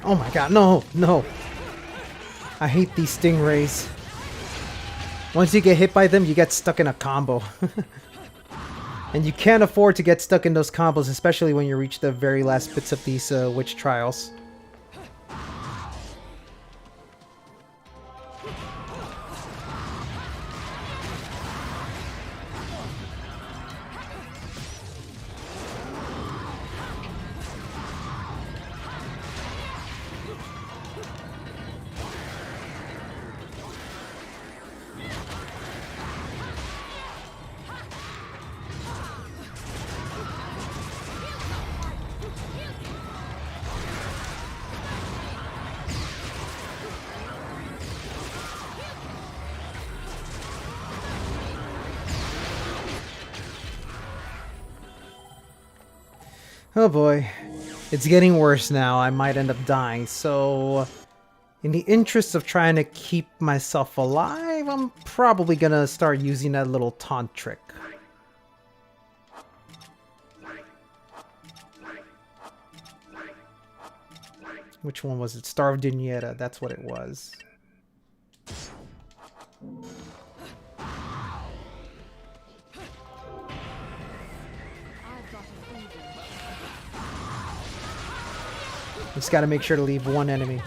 Oh my god, no, no. I hate these stingrays. Once you get hit by them, you get stuck in a combo. And you can't afford to get stuck in those combos, especially when you reach the very last bits of these witch trials. Oh boy, it's getting worse now. I might end up dying, so in the interest of trying to keep myself alive, I'm probably gonna start using that little taunt trick. Which one was it? Star of Bayonetta, that's what it was. Just gotta make sure to leave one enemy.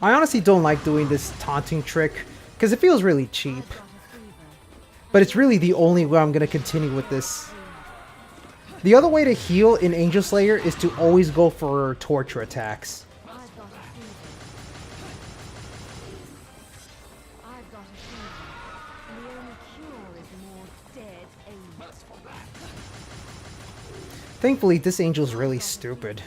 I honestly don't like doing this taunting trick because it feels really cheap. But it's really the only way I'm going to continue with this. The other way to heal in Angel Slayer is to always go for torture attacks. Thankfully, this angel's really stupid.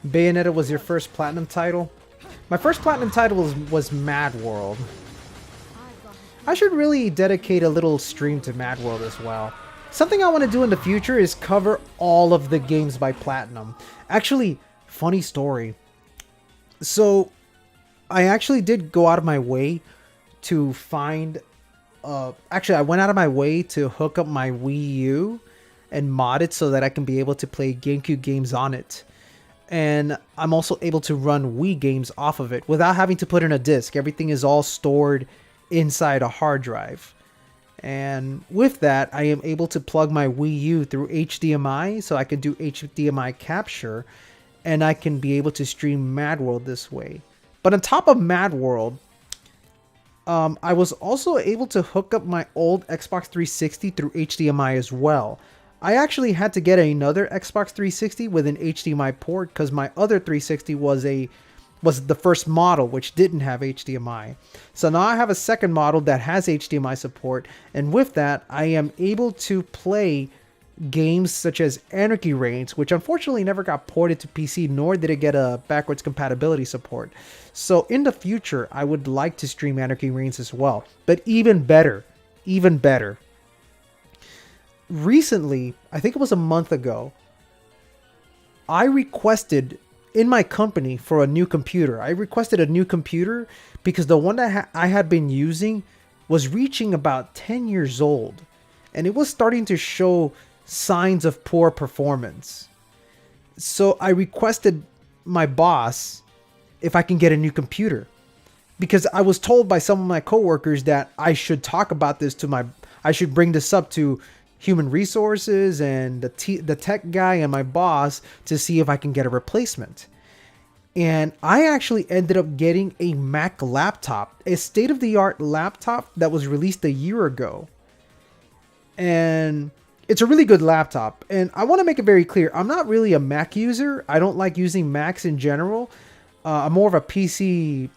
Bayonetta was your first platinum title? My first platinum title was Mad World. I should really dedicate a little stream to Mad World as well. Something I want to do in the future is cover all of the games by Platinum. Actually, funny story. So, I actually did go out of my way to find... actually, I went out of my way to hook up my Wii U and mod it so that I can be able to play GameCube games on it. And I'm also able to run Wii games off of it without having to put in a disc. Everything is all stored inside a hard drive. And with that, I am able to plug my Wii U through HDMI so I can do HDMI capture and I can be able to stream Mad World this way. But on top of Mad World, I was also able to hook up my old Xbox 360 through HDMI as well. I actually had to get another Xbox 360 with an HDMI port because my other 360 was the first model which didn't have HDMI. So now I have a second model that has HDMI support, and with that I am able to play games such as Anarchy Reigns, which unfortunately never got ported to PC, nor did it get a backwards compatibility support. So in the future, I would like to stream Anarchy Reigns as well. But even better, recently, I think it was a month ago, I requested in my company for a new computer. I requested a new computer because the one that I had been using was reaching about 10 years old, and it was starting to show signs of poor performance. So I requested my boss if I can get a new computer, because I was told by some of my coworkers that I should talk about this I should bring this up to human resources and the tech guy and my boss to see if I can get a replacement. And I actually ended up getting a Mac laptop, a state-of-the-art laptop that was released a year ago. And it's a really good laptop. And I want to make it very clear, I'm not really a Mac user. I don't like using Macs in general. I'm more of a PC,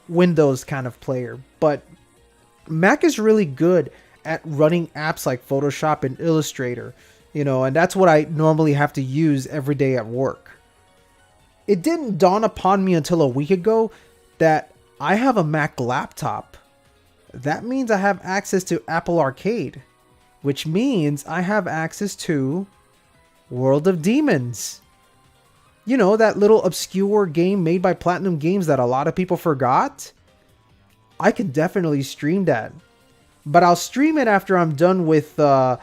Windows kind of player. But Mac is really good at running apps like Photoshop and Illustrator, and that's what I normally have to use every day at work. It didn't dawn upon me until a week ago that I have a Mac laptop. That means I have access to Apple Arcade, which means I have access to World of Demons. That little obscure game made by Platinum Games that a lot of people forgot? I can definitely stream that. But I'll stream it after I'm done with my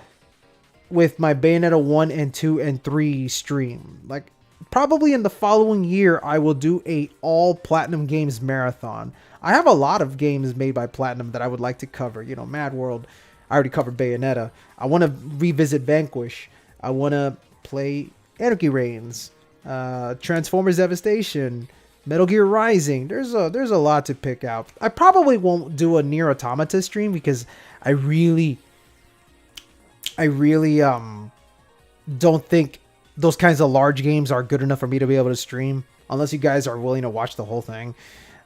Bayonetta 1 and 2 and 3 stream. Like, probably in the following year, I will do a all Platinum Games marathon. I have a lot of games made by Platinum that I would like to cover. Mad World. I already covered Bayonetta. I want to revisit Vanquish. I want to play Anarchy Reigns, Transformers Devastation, Metal Gear Rising. There's a lot to pick out. I probably won't do a Nier Automata stream because I really don't think those kinds of large games are good enough for me to be able to stream, unless you guys are willing to watch the whole thing.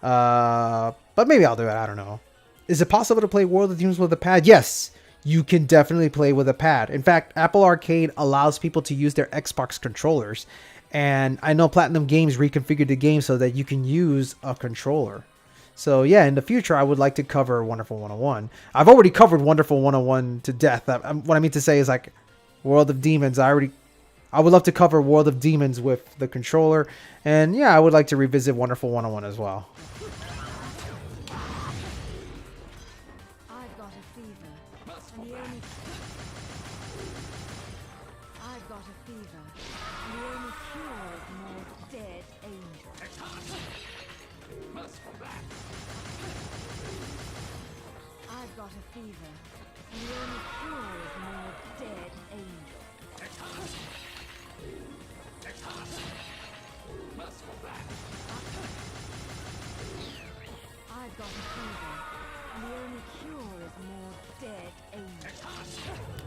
But maybe I'll do it. I don't know. Is it possible to play World of Demons with a pad? Yes, you can definitely play with a pad. In fact, Apple Arcade allows people to use their Xbox controllers. And I know Platinum Games reconfigured the game so that you can use a controller. So yeah, in the future, I would like to cover Wonderful 101. I've already covered Wonderful 101 to death. What I mean to say is, like, World of Demons, I would love to cover World of Demons with the controller. And yeah, I would like to revisit Wonderful 101 as well.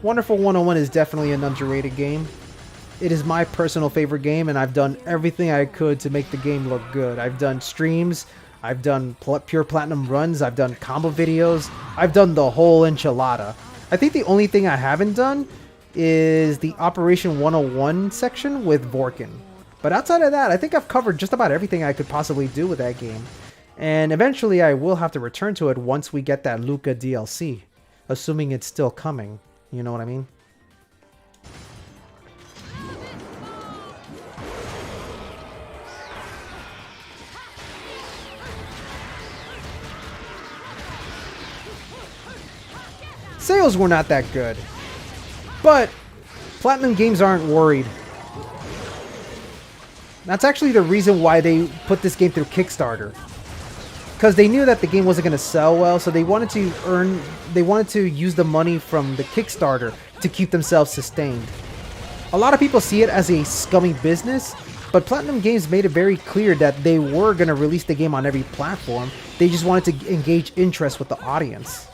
Wonderful 101 is definitely an underrated game. It is my personal favorite game, and I've done everything I could to make the game look good. I've done streams, I've done pure platinum runs, I've done combo videos, I've done the whole enchilada. I think the only thing I haven't done is the Operation 101 section with Vorkin. But outside of that, I think I've covered just about everything I could possibly do with that game. And eventually I will have to return to it once we get that Luca DLC. Assuming it's still coming. You know what I mean? Sales were not that good. But Platinum Games aren't worried. That's actually the reason why they put this game through Kickstarter. Because they knew that the game wasn't going to sell well, so they wanted to use the money from the Kickstarter to keep themselves sustained. A lot of people see it as a scummy business, but Platinum Games made it very clear that they were going to release the game on every platform. They just wanted to engage interest with the audience.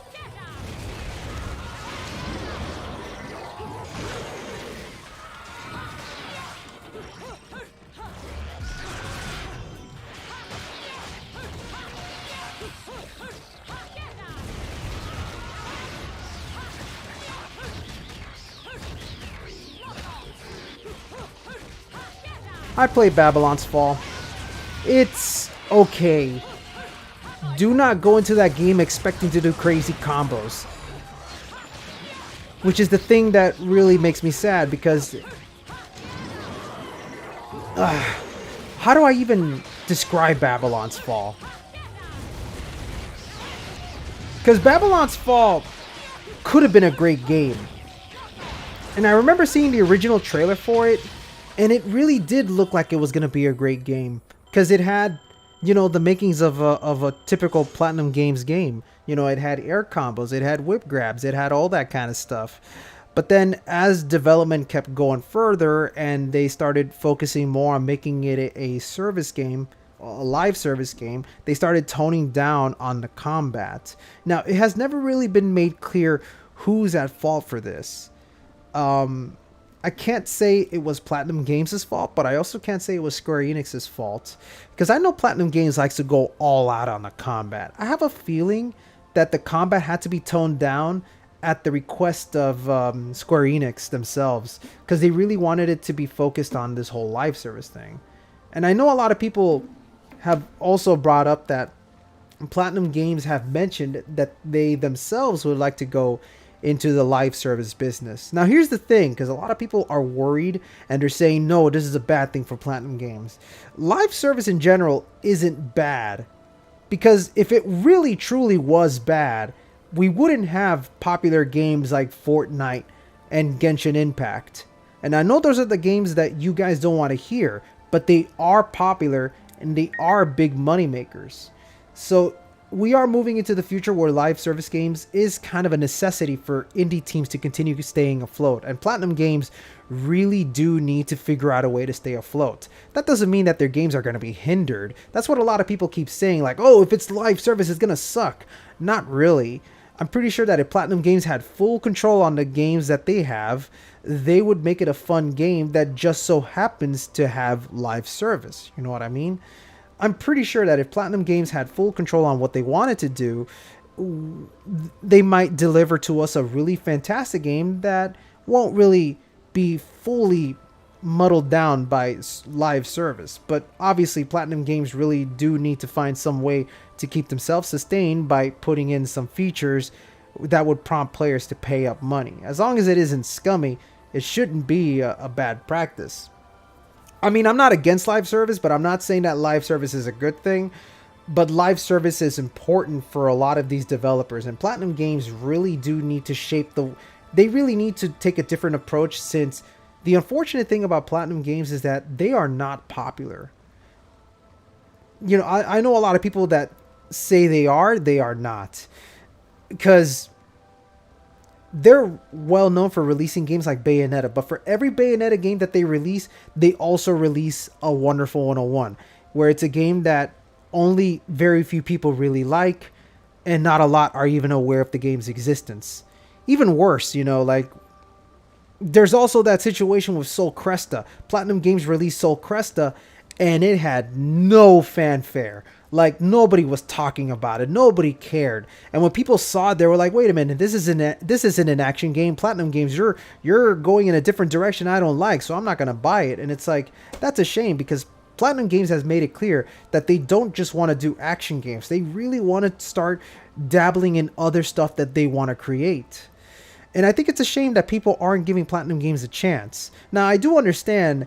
I played Babylon's Fall. It's okay. Do not go into that game expecting to do crazy combos. Which is the thing that really makes me sad, because how do I even describe Babylon's Fall? Because Babylon's Fall could have been a great game. And I remember seeing the original trailer for it, and it really did look like it was going to be a great game. Because it had, you know, the makings of a typical Platinum Games game. You know, it had air combos, it had whip grabs, it had all that kind of stuff. But then as development kept going further and they started focusing more on making it a service game, a live service game, they started toning down on the combat. Now, it has never really been made clear who's at fault for this. I can't say it was Platinum Games' fault, but I also can't say it was Square Enix's fault. Because I know Platinum Games likes to go all out on the combat. I have a feeling that the combat had to be toned down at the request of Square Enix themselves. Because they really wanted it to be focused on this whole live service thing. And I know a lot of people have also brought up that Platinum Games have mentioned that they themselves would like to go into the live service business. Now here's the thing, because a lot of people are worried and they're saying, no, this is a bad thing for Platinum Games. Live service in general isn't bad, because if it really truly was bad, we wouldn't have popular games like Fortnite and Genshin Impact. And I know those are the games that you guys don't want to hear, but they are popular and they are big money makers. So we are moving into the future where live service games is kind of a necessity for indie teams to continue staying afloat. And Platinum Games really do need to figure out a way to stay afloat. That doesn't mean that their games are going to be hindered. That's what a lot of people keep saying, like, oh, if it's live service, it's going to suck. Not really. I'm pretty sure that if Platinum Games had full control on the games that they have, they would make it a fun game that just so happens to have live service. You know what I mean? I'm pretty sure that if Platinum Games had full control on what they wanted to do, they might deliver to us a really fantastic game that won't really be fully muddled down by live service. But obviously, Platinum Games really do need to find some way to keep themselves sustained by putting in some features that would prompt players to pay up money. As long as it isn't scummy, it shouldn't be a bad practice. I mean, I'm not against live service, but I'm not saying that live service is a good thing. But live service is important for a lot of these developers, and Platinum Games really do need to shape they really need to take a different approach, since the unfortunate thing about Platinum Games is that they are not popular. You know, I know a lot of people that say they are not. Because they're well known for releasing games like Bayonetta, but for every Bayonetta game that they release, they also release a Wonderful 101, where it's a game that only very few people really like, and not a lot are even aware of the game's existence. Even worse, you know, like, there's also that situation with Soul Cresta. Platinum Games released Soul Cresta, and it had no fanfare. Like, nobody was talking about it. Nobody cared. And when people saw it, they were like, wait a minute, this isn't an action game. Platinum Games, you're going in a different direction I don't like, so I'm not going to buy it. And it's like, that's a shame, because Platinum Games has made it clear that they don't just want to do action games. They really want to start dabbling in other stuff that they want to create. And I think it's a shame that people aren't giving Platinum Games a chance. Now, I do understand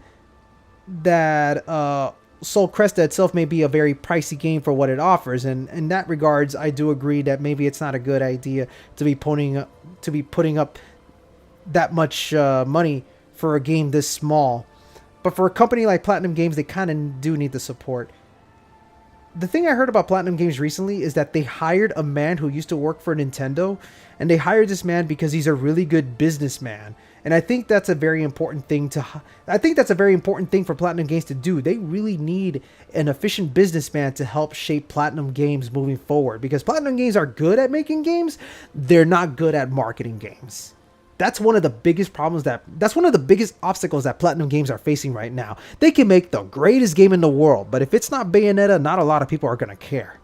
that Soul Cresta itself may be a very pricey game for what it offers, and in that regards, I do agree that maybe it's not a good idea to be putting up that much money for a game this small. But for a company like Platinum Games, they kind of do need the support. The thing I heard about Platinum Games recently is that they hired a man who used to work for Nintendo, and they hired this man because he's a really good businessman. And I think that's a very important thing for Platinum Games to do. They really need an efficient businessman to help shape Platinum Games moving forward, because Platinum Games are good at making games. They're not good at marketing games. That's one of the biggest that's one of the biggest obstacles that Platinum Games are facing right now. They can make the greatest game in the world, but if it's not Bayonetta, not a lot of people are going to care.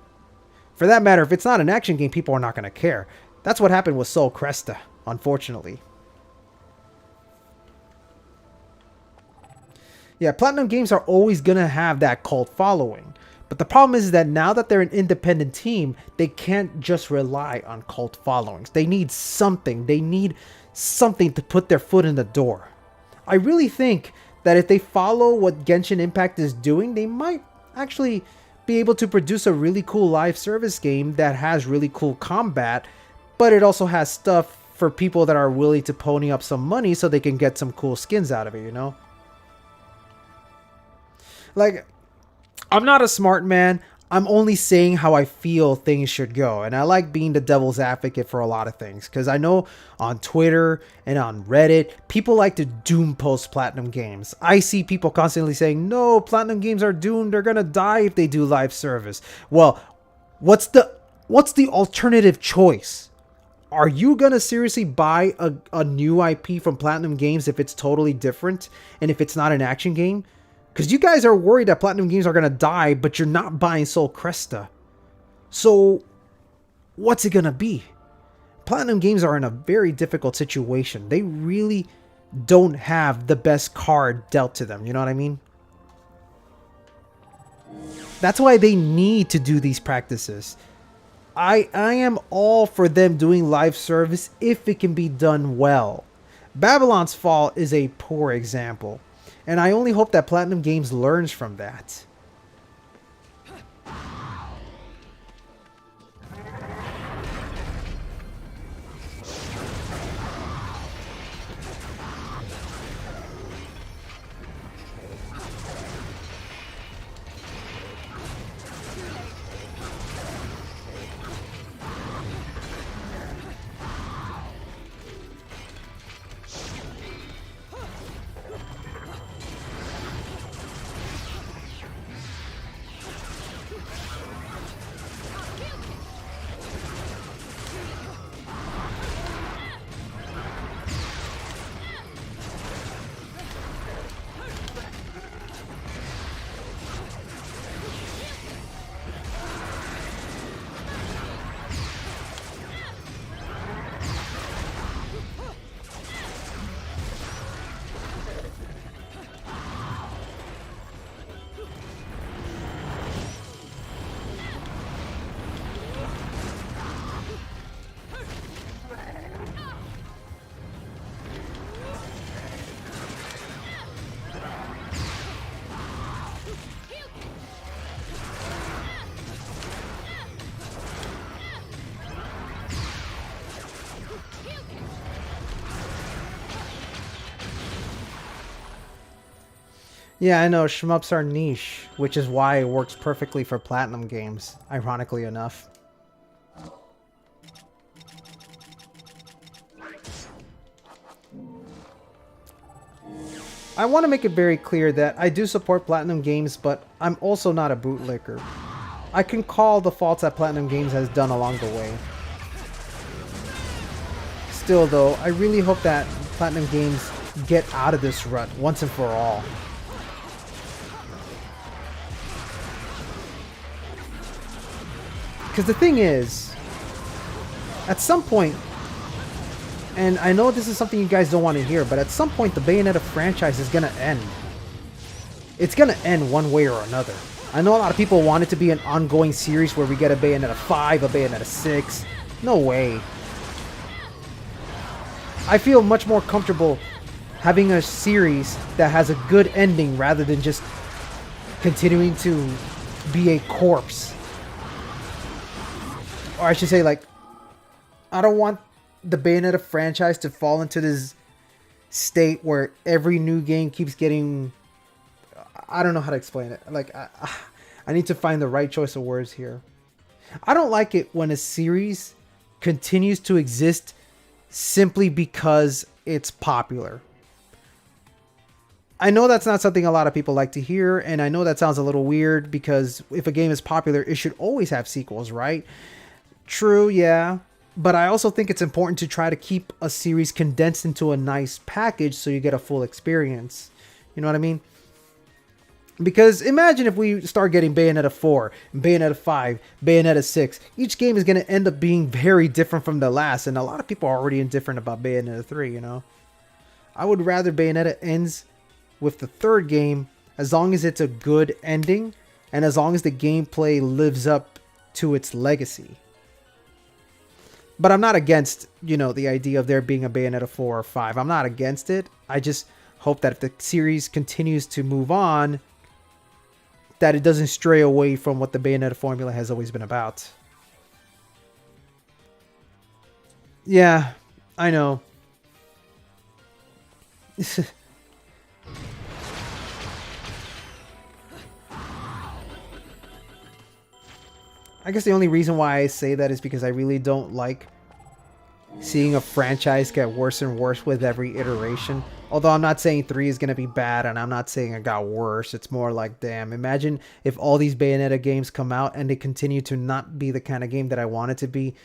For that matter, if it's not an action game, people are not going to care. That's what happened with Soul Cresta, unfortunately. Yeah, Platinum Games are always gonna have that cult following. But the problem is that now that they're an independent team, they can't just rely on cult followings. They need something. They need something to put their foot in the door. I really think that if they follow what Genshin Impact is doing, they might actually be able to produce a really cool live service game that has really cool combat, but it also has stuff for people that are willing to pony up some money so they can get some cool skins out of it, you know? Like, I'm not a smart man. I'm only saying how I feel things should go. And I like being the devil's advocate for a lot of things. Because I know on Twitter and on Reddit, people like to doom post Platinum Games. I see people constantly saying, no, Platinum Games are doomed. They're going to die if they do live service. Well, what's the alternative choice? Are you going to seriously buy a new IP from Platinum Games if it's totally different and if it's not an action game? Because you guys are worried that Platinum Games are going to die, but you're not buying Sol Cresta. So, what's it going to be? Platinum Games are in a very difficult situation. They really don't have the best card dealt to them. You know what I mean? That's why they need to do these practices. I am all for them doing live service if it can be done well. Babylon's Fall is a poor example. And I only hope that Platinum Games learns from that. Yeah, I know, shmups are niche, which is why it works perfectly for Platinum Games, ironically enough. I want to make it very clear that I do support Platinum Games, but I'm also not a bootlicker. I can call the faults that Platinum Games has done along the way. Still though, I really hope that Platinum Games get out of this rut once and for all. Because the thing is, at some point, and I know this is something you guys don't want to hear, but at some point the Bayonetta franchise is going to end. It's going to end one way or another. I know a lot of people want it to be an ongoing series where we get a Bayonetta 5, a Bayonetta 6. No way. I feel much more comfortable having a series that has a good ending rather than just continuing to be a corpse. Or I should say, like, I don't want the Bayonetta franchise to fall into this state where every new game keeps getting... I don't know how to explain it. Like, I need to find the right choice of words here. I don't like it when a series continues to exist simply because it's popular. I know that's not something a lot of people like to hear, and I know that sounds a little weird because if a game is popular, it should always have sequels, right? True, yeah. But I also think it's important to try to keep a series condensed into a nice package so you get a full experience. You know what I mean? Because imagine if we start getting Bayonetta 4, Bayonetta 5, Bayonetta 6. Each game is going to end up being very different from the last, and a lot of people are already indifferent about Bayonetta 3, you know? I would rather Bayonetta ends with the third game, as long as it's a good ending and as long as the gameplay lives up to its legacy. But I'm not against, you know, the idea of there being a Bayonetta 4 or 5. I'm not against it. I just hope that if the series continues to move on, that it doesn't stray away from what the Bayonetta formula has always been about. Yeah, I know. I guess the only reason why I say that is because I really don't like seeing a franchise get worse and worse with every iteration. Although I'm not saying 3 is going to be bad, and I'm not saying it got worse. It's more like, damn, imagine if all these Bayonetta games come out and they continue to not be the kind of game that I want it to be.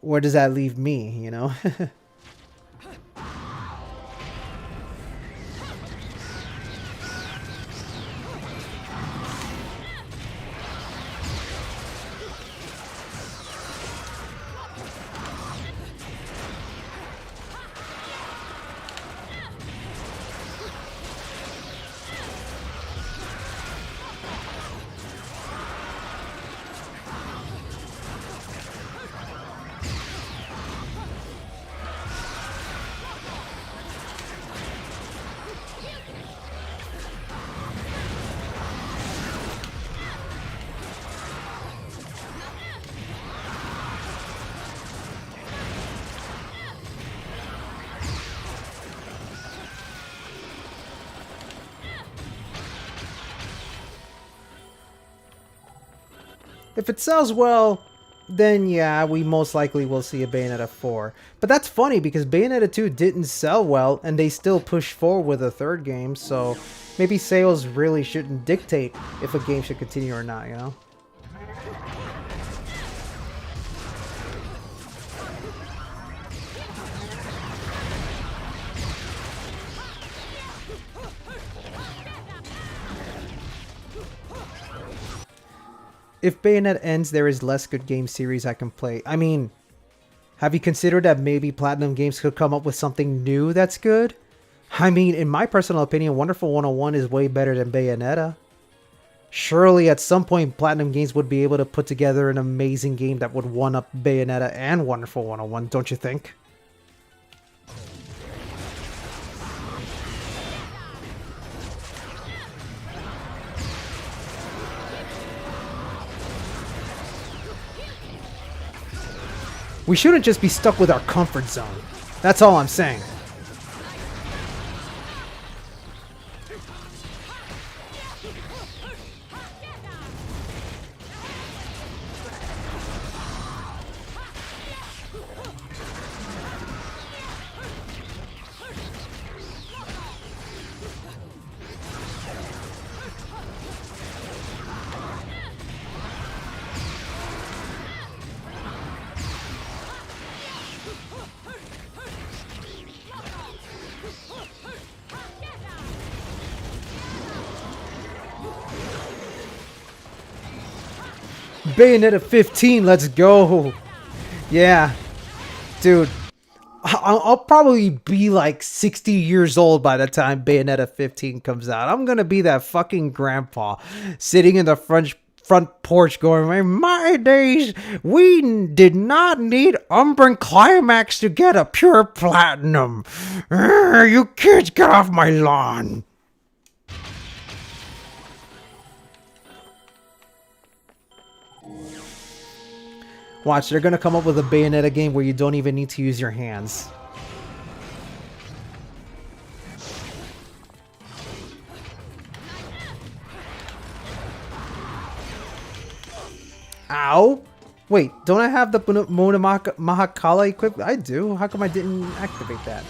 Where does that leave me, you know? If it sells well, then yeah, we most likely will see a Bayonetta 4. But that's funny because Bayonetta 2 didn't sell well and they still pushed forward with a third game, so maybe sales really shouldn't dictate if a game should continue or not, you know? If Bayonetta ends, there is less good game series I can play. I mean, have you considered that maybe Platinum Games could come up with something new that's good? I mean, in my personal opinion, Wonderful 101 is way better than Bayonetta. Surely at some point Platinum Games would be able to put together an amazing game that would one-up Bayonetta and Wonderful 101, don't you think? We shouldn't just be stuck with our comfort zone. That's all I'm saying. Bayonetta 15, let's go. Yeah, dude, I'll probably be like 60 years old by the time Bayonetta 15 comes out. I'm gonna be that fucking grandpa sitting in the front porch going, in my days, we did not need Umbran Climax to get a pure platinum. You kids, get off my lawn. Watch, they're gonna come up with a Bayonetta game where you don't even need to use your hands. Ow! Wait, don't I have the Mona Mahakala equipped? I do. How come I didn't activate that?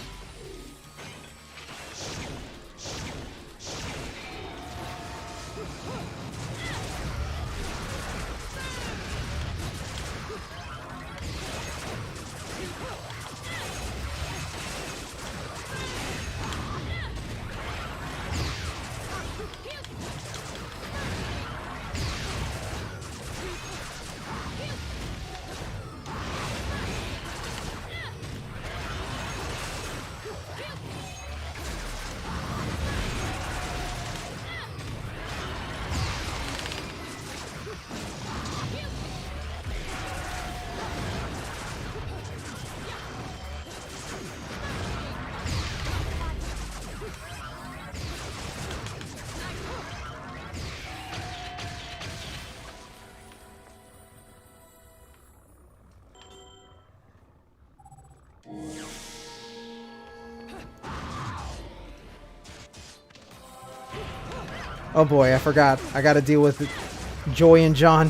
Oh boy, I forgot. I gotta deal with Joy and John.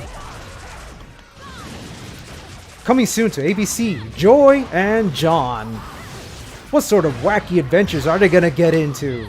Coming soon to ABC, Joy and John. What sort of wacky adventures are they gonna get into?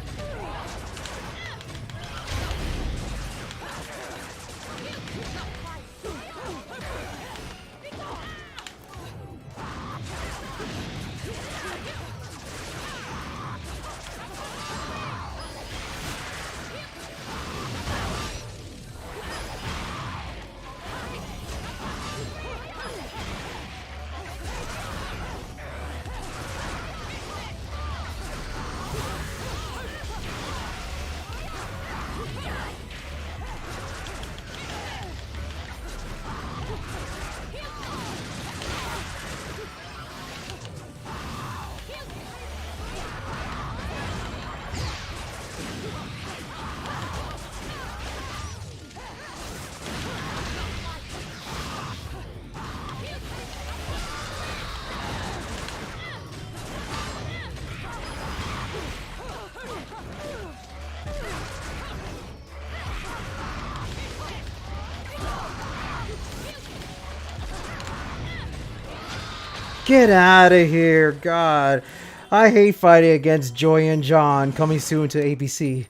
Get out of here, God. I hate fighting against Joy and John. Coming soon to ABC.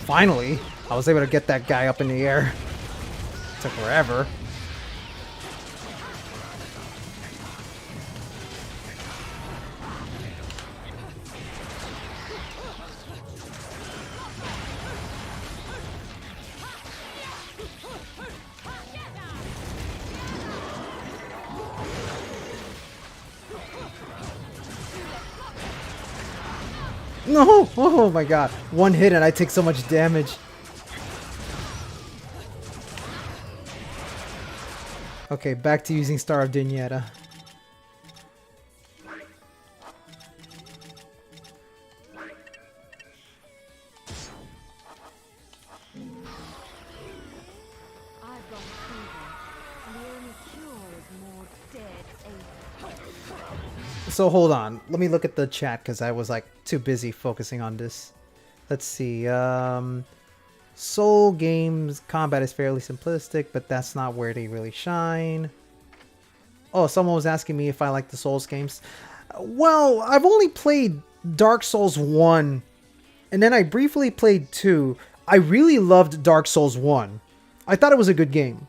Finally, I was able to get that guy up in the air. Took forever. No! Oh my god. One hit and I take so much damage. Okay, back to using Star of Bayonetta. So hold on, let me look at the chat because I was like too busy focusing on this. Let's see. Soul games combat is fairly simplistic, but that's not where they really shine. Oh, someone was asking me if I like the Souls games. Well, I've only played Dark Souls 1, and then I briefly played 2. I really loved Dark Souls 1. I thought it was a good game.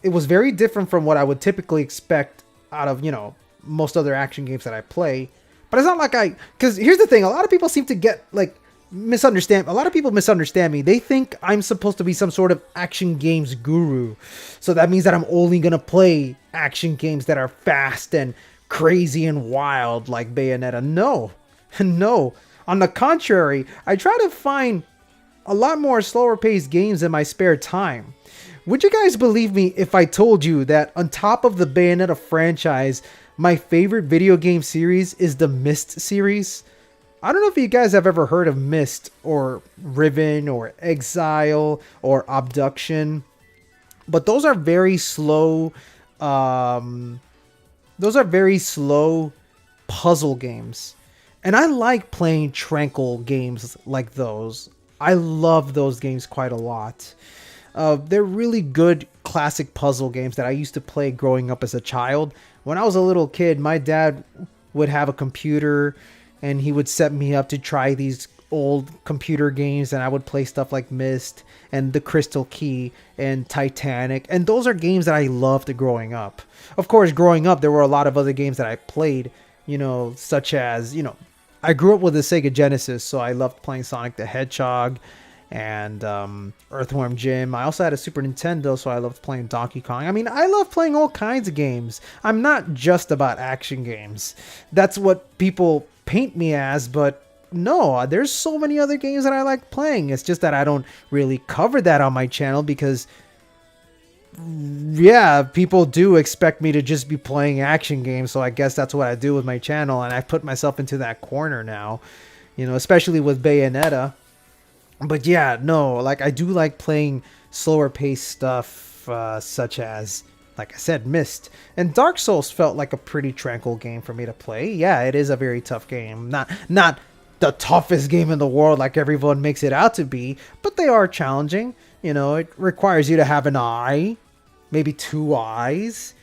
It was very different from what I would typically expect out of, you know, most other action games that I play. But it's not like because here's the thing, a lot of people seem to get like a lot of people misunderstand me. They think I'm supposed to be some sort of action games guru, so that means that I'm only gonna play action games that are fast and crazy and wild like Bayonetta. No. No, on the contrary, I try to find a lot more slower paced games in my spare time. Would you guys believe me if I told you that on top of the Bayonetta franchise, my favorite video game series is the Myst series? I don't know if you guys have ever heard of Myst or Riven or Exile or Abduction, but those are very slow. Um, those are very slow puzzle games, and I like playing tranquil games like those. I love those games quite a lot. They're really good classic puzzle games that I used to play growing up as a child. When I was a little kid, my dad would have a computer and he would set me up to try these old computer games, and I would play stuff like Myst and The Crystal Key and Titanic. And those are games that I loved growing up. Of course, growing up, there were a lot of other games that I played, such as, I grew up with the Sega Genesis, so I loved playing Sonic the Hedgehog and Earthworm Jim. I also had a Super Nintendo, so I loved playing Donkey Kong. I mean, I love playing all kinds of games. I'm not just about action games. That's what people paint me as, but no, there's so many other games that I like playing. It's just that I don't really cover that on my channel because, yeah, people do expect me to just be playing action games, so I guess that's what I do with my channel, and I've put myself into that corner now, especially with Bayonetta. But yeah, no, like I do like playing slower paced stuff, such as, like I said, Myst. And Dark Souls felt like a pretty tranquil game for me to play. Yeah, it is a very tough game. Not the toughest game in the world like everyone makes it out to be, but they are challenging. It requires you to have an eye, maybe two eyes,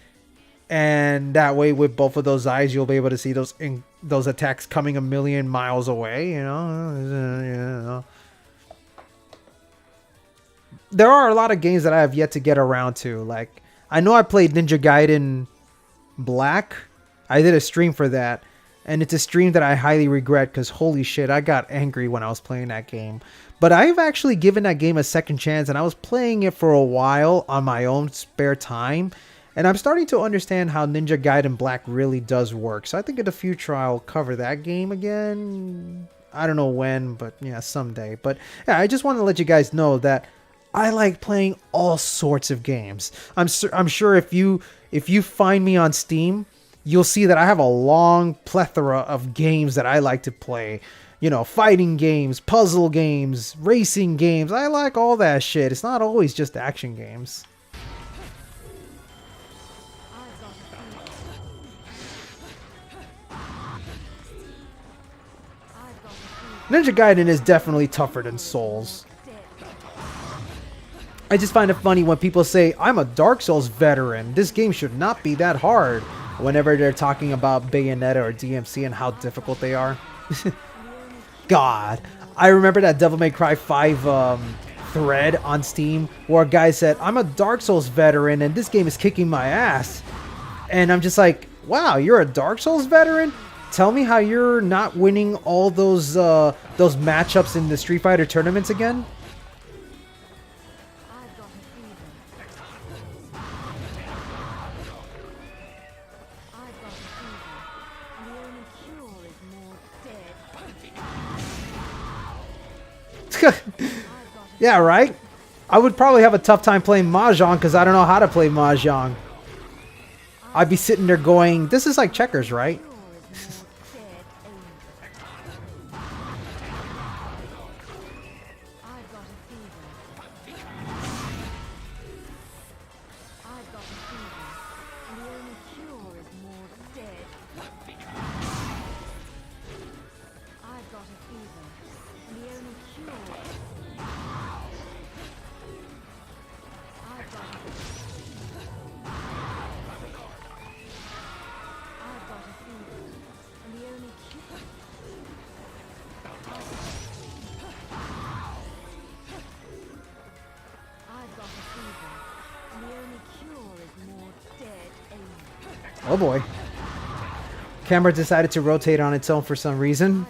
and that way with both of those eyes you'll be able to see those attacks coming a million miles away. There are a lot of games that I have yet to get around to. Like, I know I played Ninja Gaiden Black. I did a stream for that, and it's a stream that I highly regret because holy shit, I got angry when I was playing that game. But I've actually given that game a second chance, and I was playing it for a while on my own spare time, and I'm starting to understand how Ninja Gaiden Black really does work. So I think in the future I'll cover that game again. I don't know when, but yeah, someday. But yeah, I just want to let you guys know that I like playing all sorts of games. I'm sure if you find me on Steam, you'll see that I have a long plethora of games that I like to play. Fighting games, puzzle games, racing games. I like all that shit. It's not always just action games. Ninja Gaiden is definitely tougher than Souls. I just find it funny when people say, I'm a Dark Souls veteran. This game should not be that hard. Whenever they're talking about Bayonetta or DMC and how difficult they are. God. I remember that Devil May Cry 5 thread on Steam where a guy said, I'm a Dark Souls veteran and this game is kicking my ass. And I'm just like, wow, you're a Dark Souls veteran? Tell me how you're not winning all those matchups in the Street Fighter tournaments again? Yeah, right? I would probably have a tough time playing Mahjong because I don't know how to play Mahjong. I'd be sitting there going, this is like checkers, right? Oh boy. Camera decided to rotate on its own for some reason.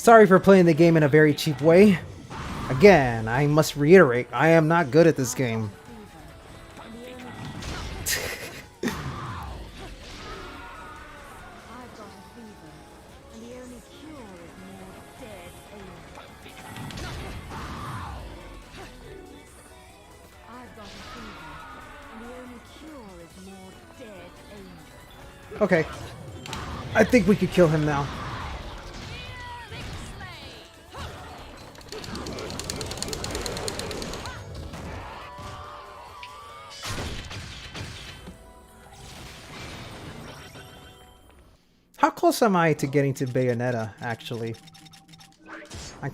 Sorry for playing the game in a very cheap way. Again, I must reiterate, I am not good at this game. Okay. I think we could kill him now. How close am I to getting to Bayonetta, actually? I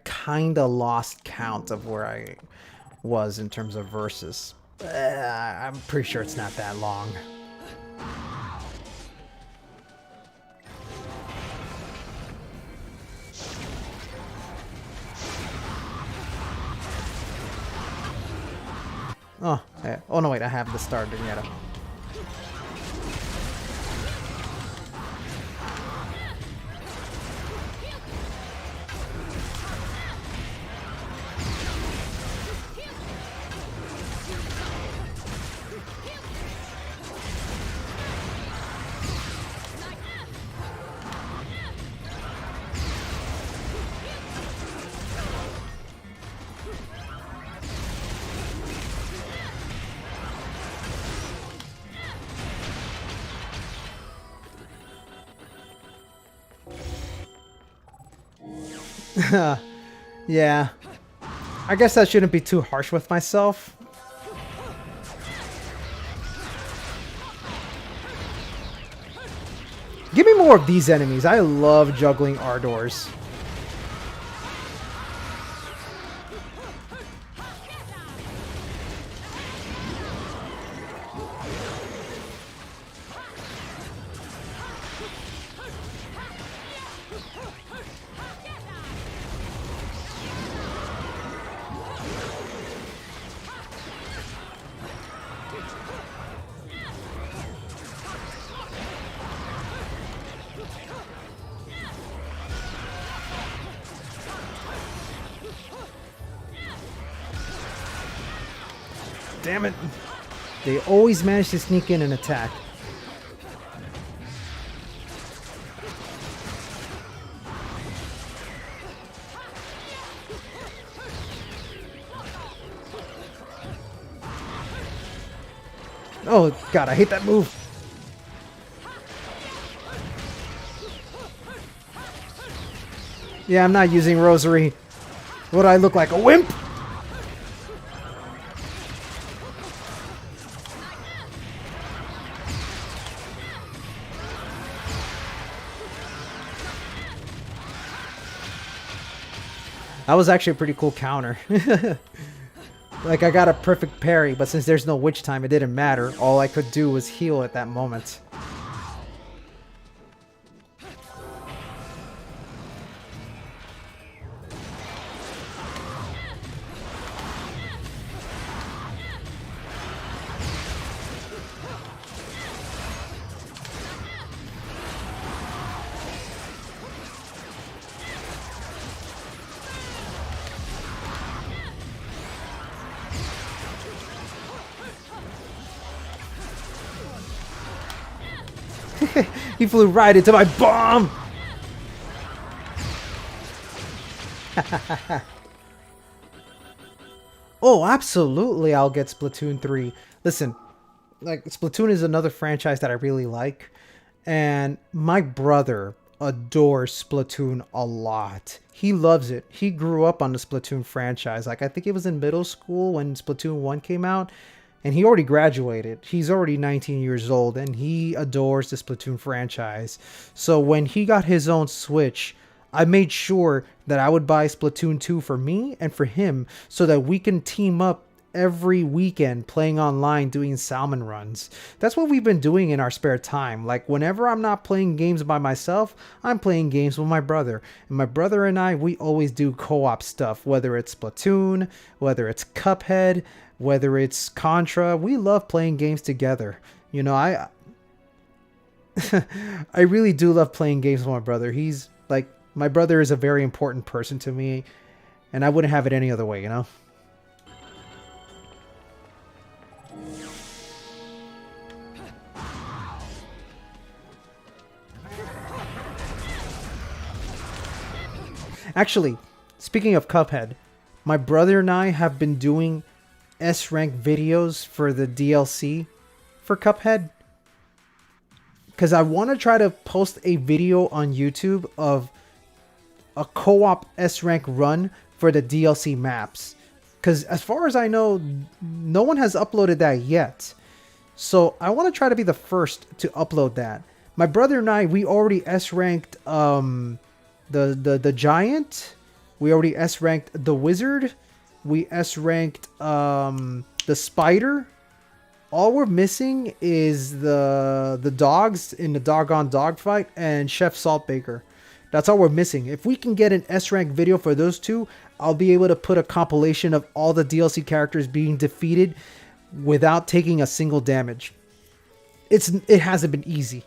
kinda lost count of where I was in terms of verses. I'm pretty sure it's not that long. Oh, yeah. Oh no, wait, I have the star Bayonetta. Yeah. I guess I shouldn't be too harsh with myself. Give me more of these enemies. I love juggling Ardors. Damn it. They always manage to sneak in and attack. Oh god, I hate that move. Yeah, I'm not using Rosary. What do I look like, a wimp? That was actually a pretty cool counter. Like, I got a perfect parry, but since there's no witch time, it didn't matter. All I could do was heal at that moment. He flew right into my bomb! Oh, absolutely I'll get Splatoon 3. Listen, like, Splatoon is another franchise that I really like. And my brother adores Splatoon a lot. He loves it. He grew up on the Splatoon franchise. Like, I think it was in middle school when Splatoon 1 came out. And he already graduated. He's already 19 years old, and he adores the Splatoon franchise. So when he got his own Switch, I made sure that I would buy Splatoon 2 for me and for him so that we can team up every weekend playing online, doing salmon runs. That's what we've been doing in our spare time. Like, whenever I'm not playing games by myself, I'm playing games with my brother. And my brother and I, we always do co-op stuff, whether it's Splatoon, whether it's Cuphead, whether it's Contra. We love playing games together. You know, I really do love playing games with my brother. He's Like, my brother is a very important person to me, and I wouldn't have it any other way, you know? Actually, speaking of Cuphead, my brother and I have been doing S-rank videos for the DLC for Cuphead. Because I want to try to post a video on YouTube of a co-op S-rank run for the DLC maps. Because as far as I know, no one has uploaded that yet. So I want to try to be the first to upload that. My brother and I, we already S-ranked the Giant. We already S-ranked the Wizard. We S-ranked the Spider. All we're missing is the dogs in the doggone dogfight and Chef Saltbaker. That's all we're missing. If we can get an S-rank video for those two, I'll be able to put a compilation of all the DLC characters being defeated without taking a single damage. It hasn't been easy.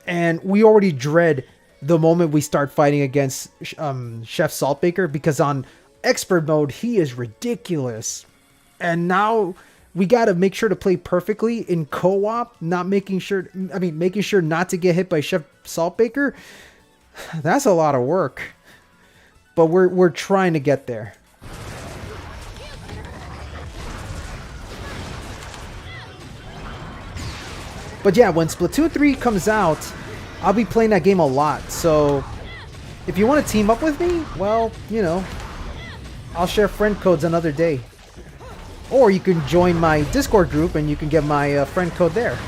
And we already dread the moment we start fighting against Chef Saltbaker, because on expert mode, he is ridiculous. And now we got to make sure to play perfectly in co-op, making sure not to get hit by Chef Saltbaker. That's a lot of work. But we're trying to get there. But yeah, when Splatoon 3 comes out, I'll be playing that game a lot. So if you want to team up with me, well, you know, I'll share friend codes another day. Or you can join my Discord group and you can get my friend code there.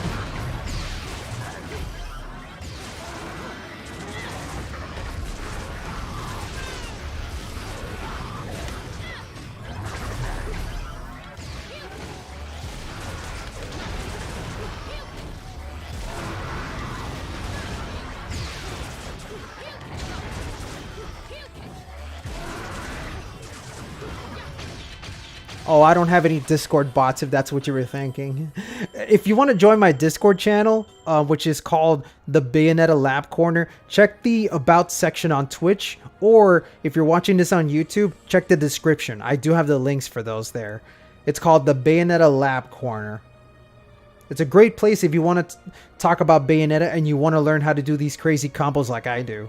Oh, I don't have any Discord bots, if that's what you were thinking. If you want to join my Discord channel, which is called the Bayonetta Lab Corner, check the About section on Twitch, or if you're watching this on YouTube, check the description. I do have the links for those there. It's called the Bayonetta Lab Corner. It's a great place if you want to talk about Bayonetta and you want to learn how to do these crazy combos like I do.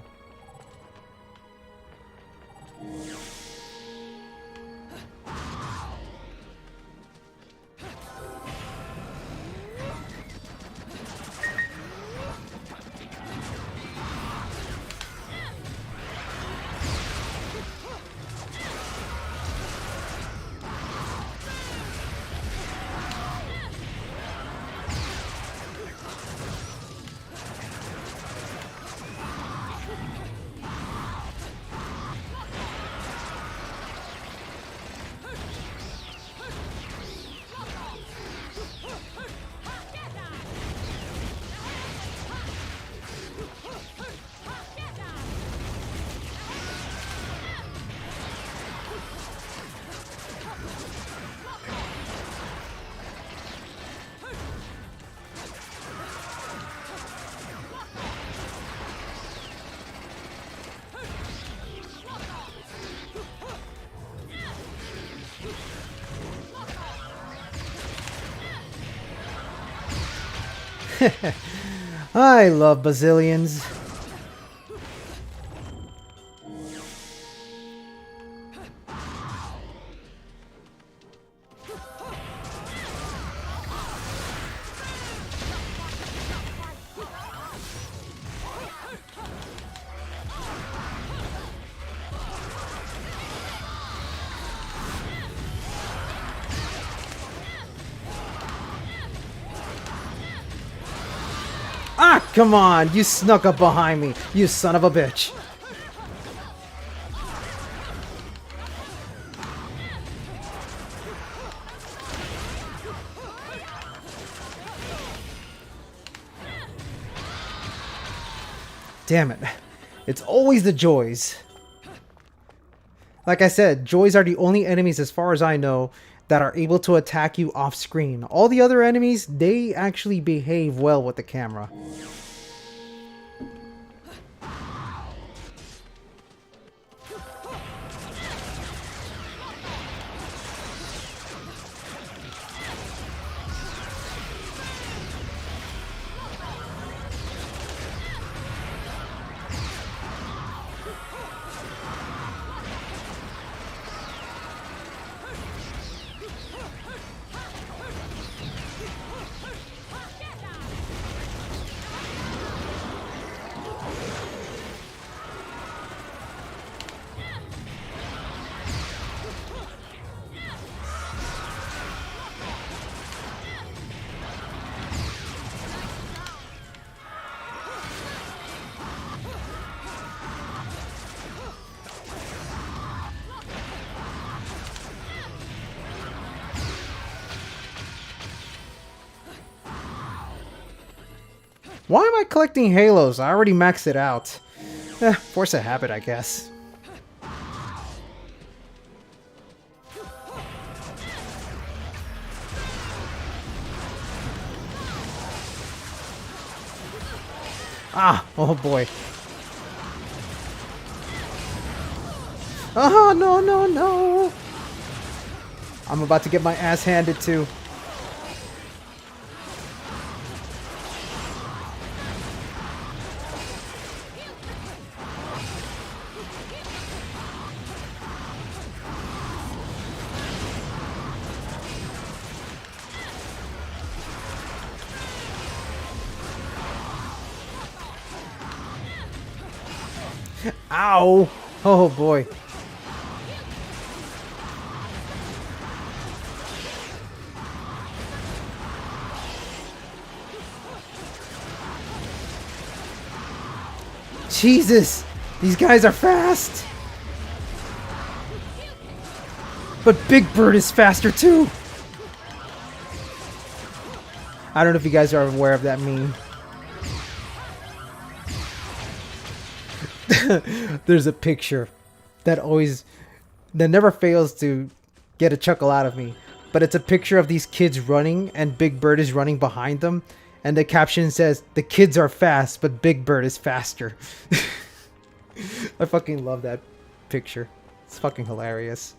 I love bazillions. Ah, come on! You snuck up behind me, you son of a bitch! Damn it. It's always the Joys. Like I said, Joys are the only enemies, as far as I know, that are able to attack you off screen. All the other enemies, they actually behave well with the camera. Why am I collecting halos? I already maxed it out. Force of habit, I guess. Ah, oh boy. Oh, no, no, no. I'm about to get my ass handed to. Ow! Oh boy. Jesus! These guys are fast! But Big Bird is faster too! I don't know if you guys are aware of that meme. There's a picture that never fails to get a chuckle out of me. But it's a picture of these kids running and Big Bird is running behind them. And the caption says, "The kids are fast, but Big Bird is faster." I fucking love that picture. It's fucking hilarious.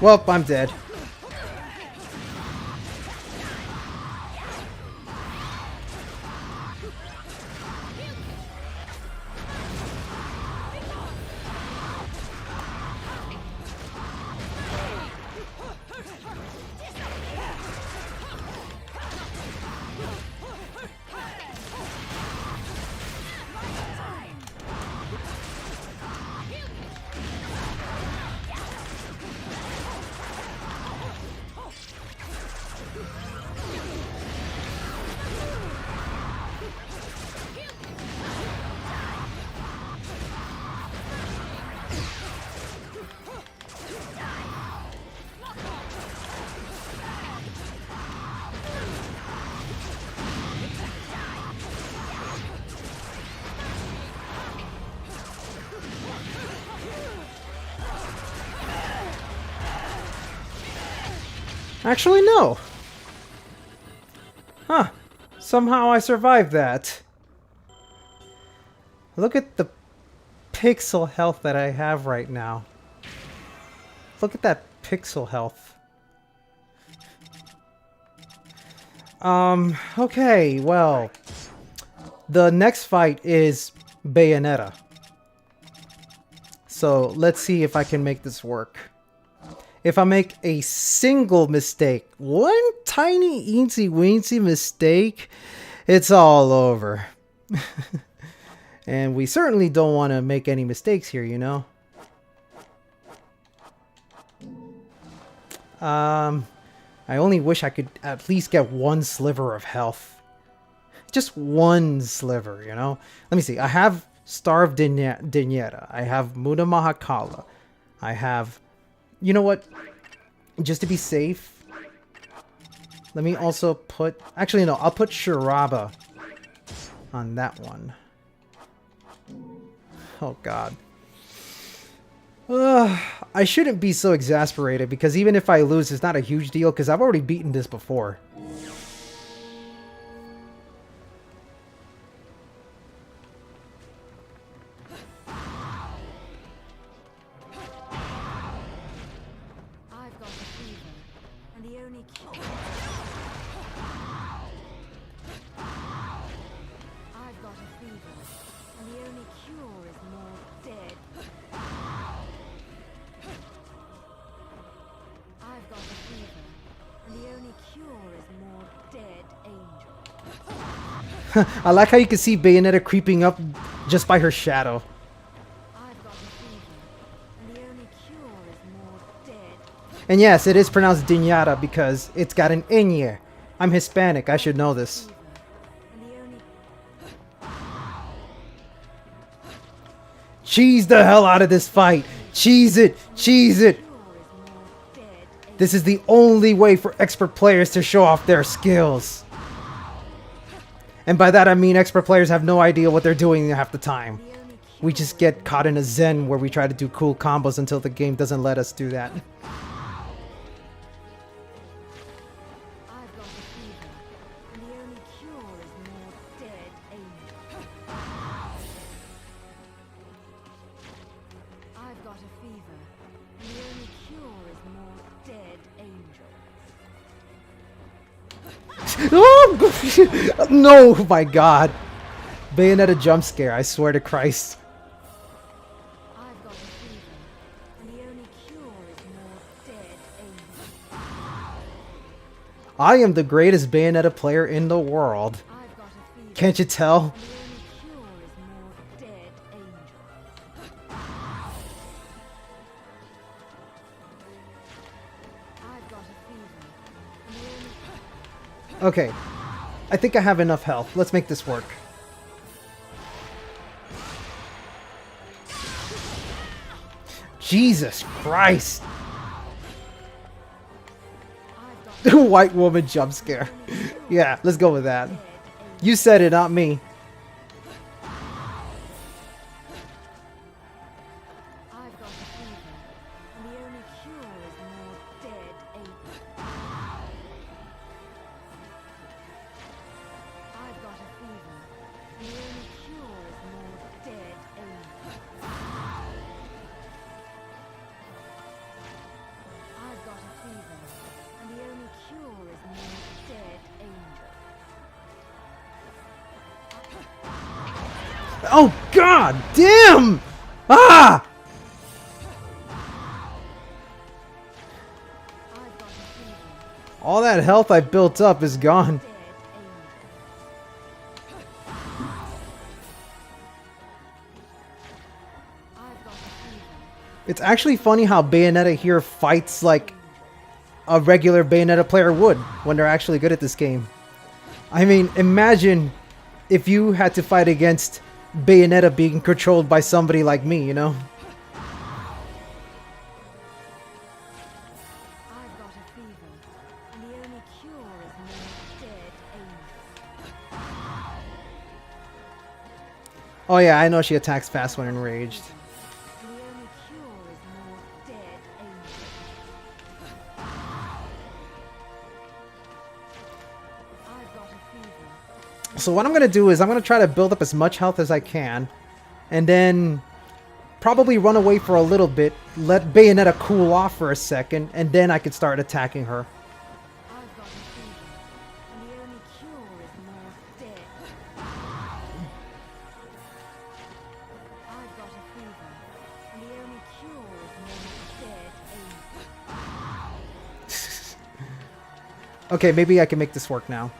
Well, I'm dead. Actually, no. Huh. Somehow I survived that. Look at the pixel health that I have right now. Look at that pixel health. Okay, well. The next fight is Bayonetta. So, let's see if I can make this work. If I make a single mistake, one tiny eensy weensy mistake, it's all over. And we certainly don't want to make any mistakes here, you know? I only wish I could at least get one sliver of health. Just one sliver, you know? Let me see. I have Starved Dineta. I have Muna Mahakala. I have... You know what? Just to be safe, let me also put... Actually, no. I'll put Shiraba on that one. Oh, God. I shouldn't be so exasperated, because even if I lose, it's not a huge deal, because I've already beaten this before. I like how you can see Bayonetta creeping up just by her shadow. I've got a fever, and the only cure is more dead. And yes, it is pronounced Dinyata because it's got an Inye. I'm Hispanic, I should know this. Fever, and the only Cheese the hell out of this fight! Cheese it! Cheese it! cure is more dead. This is the only way for expert players to show off their skills. And by that I mean expert players have no idea what they're doing half the time. The only cure We just get caught in a zen where we try to do cool combos until the game doesn't let us do that. I've got a fever, and the only cure is more dead angels. I've got a fever, and the only cure is more dead angels. Oh, no, my god. Bayonetta jump scare, I swear to Christ. I've got a fever, and the only cure is more dead angels. I am the greatest Bayonetta player in the world. I've got a fever, Can't you tell? and the only cure is more dead angels. I've got a fever, and the only Okay. I think I have enough health. Let's make this work. Jesus Christ. I've got White woman jump scare. Yeah, let's go with that. dead angels. You said it, not me. I've got a fever, and the only cure is more dead angels. I've got a fever, and the only cure is more dead angels. I've got a fever, and the only cure is more dead angels. Oh god damn! Ah! I've got a fever, All that health I built up is gone. dead angels. I've got a fever, It's actually funny how Bayonetta here fights like a regular Bayonetta player would when they're actually good at this game. I mean, imagine if you had to fight against Bayonetta being controlled by somebody like me, you know? I've got a fever, and the only cure is more dead angels. Oh yeah, I know she attacks fast when enraged. And the only cure is more dead angels. I've got a fever, So what I'm gonna do is I'm gonna try to build up as much health as I can, and then probably run away for a little bit, let Bayonetta cool off for a second, and then I can start attacking her. I've got a fever, and the only cure is more dead. I've got a fever, and the only cure is more dead angels. Okay, maybe I can make this work now.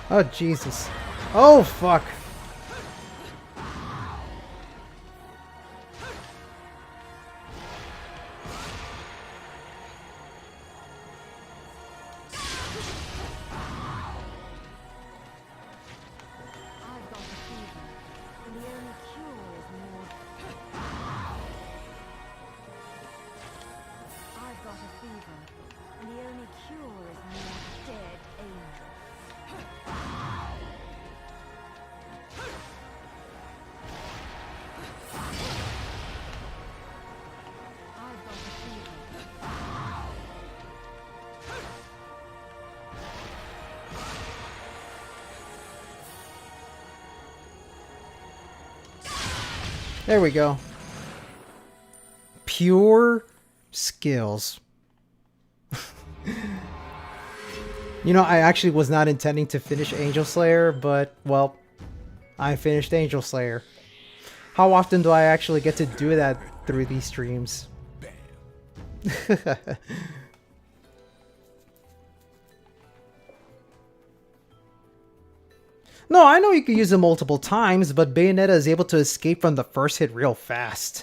Oh, Jesus. Oh, fuck. I've got a fever, and the only cure is more. I've got a fever, and the only cure is more dead angels. I've got a fever. There we go. Pure skills. You know, I actually was not intending to finish Angel Slayer, but, well, I finished Angel Slayer. How often do I actually get to do that through these streams? No, I know you can use it multiple times, but Bayonetta is able to escape from the first hit real fast.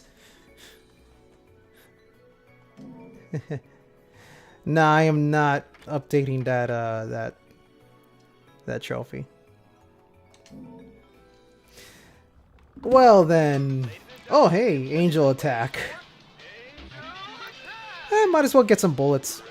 Nah, I am not updating that trophy. Well then. Oh hey, angel attack. Might as well get some bullets.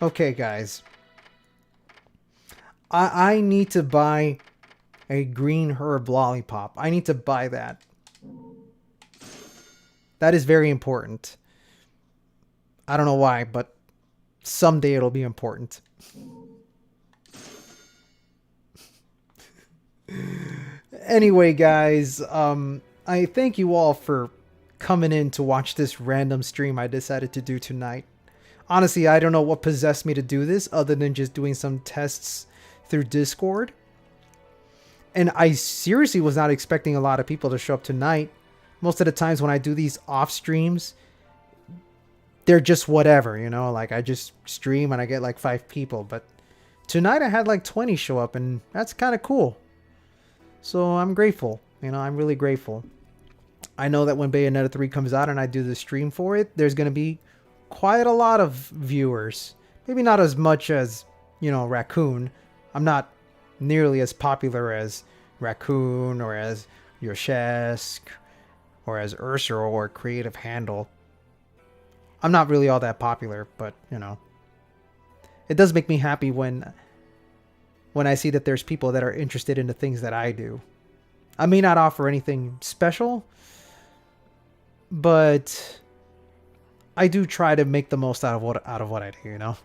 Okay, guys. I need to buy a green herb lollipop. I need to buy that. That is very important. I don't know why, but someday it'll be important. Anyway, guys, I thank you all for coming in to watch this random stream I decided to do tonight. Honestly, I don't know what possessed me to do this other than just doing some tests through Discord. And I seriously was not expecting a lot of people to show up tonight. Most of the times when I do these off streams, they're just whatever, you know, like I just stream and I get like 5 people. But tonight I had like 20 show up, and that's kind of cool. So I'm grateful, you know, I'm really grateful. I know that when Bayonetta 3 comes out and I do the stream for it, there's going to be quite a lot of viewers. Maybe not as much as, you know, Raccoon. I'm not nearly as popular as Raccoon or as Yoshesk or as Ursula or Creative Handle. I'm not really all that popular, but, you know, it does make me happy when I see that there's people that are interested in the things that I do. I may not offer anything special, but I do try to make the most out of what I do, you know.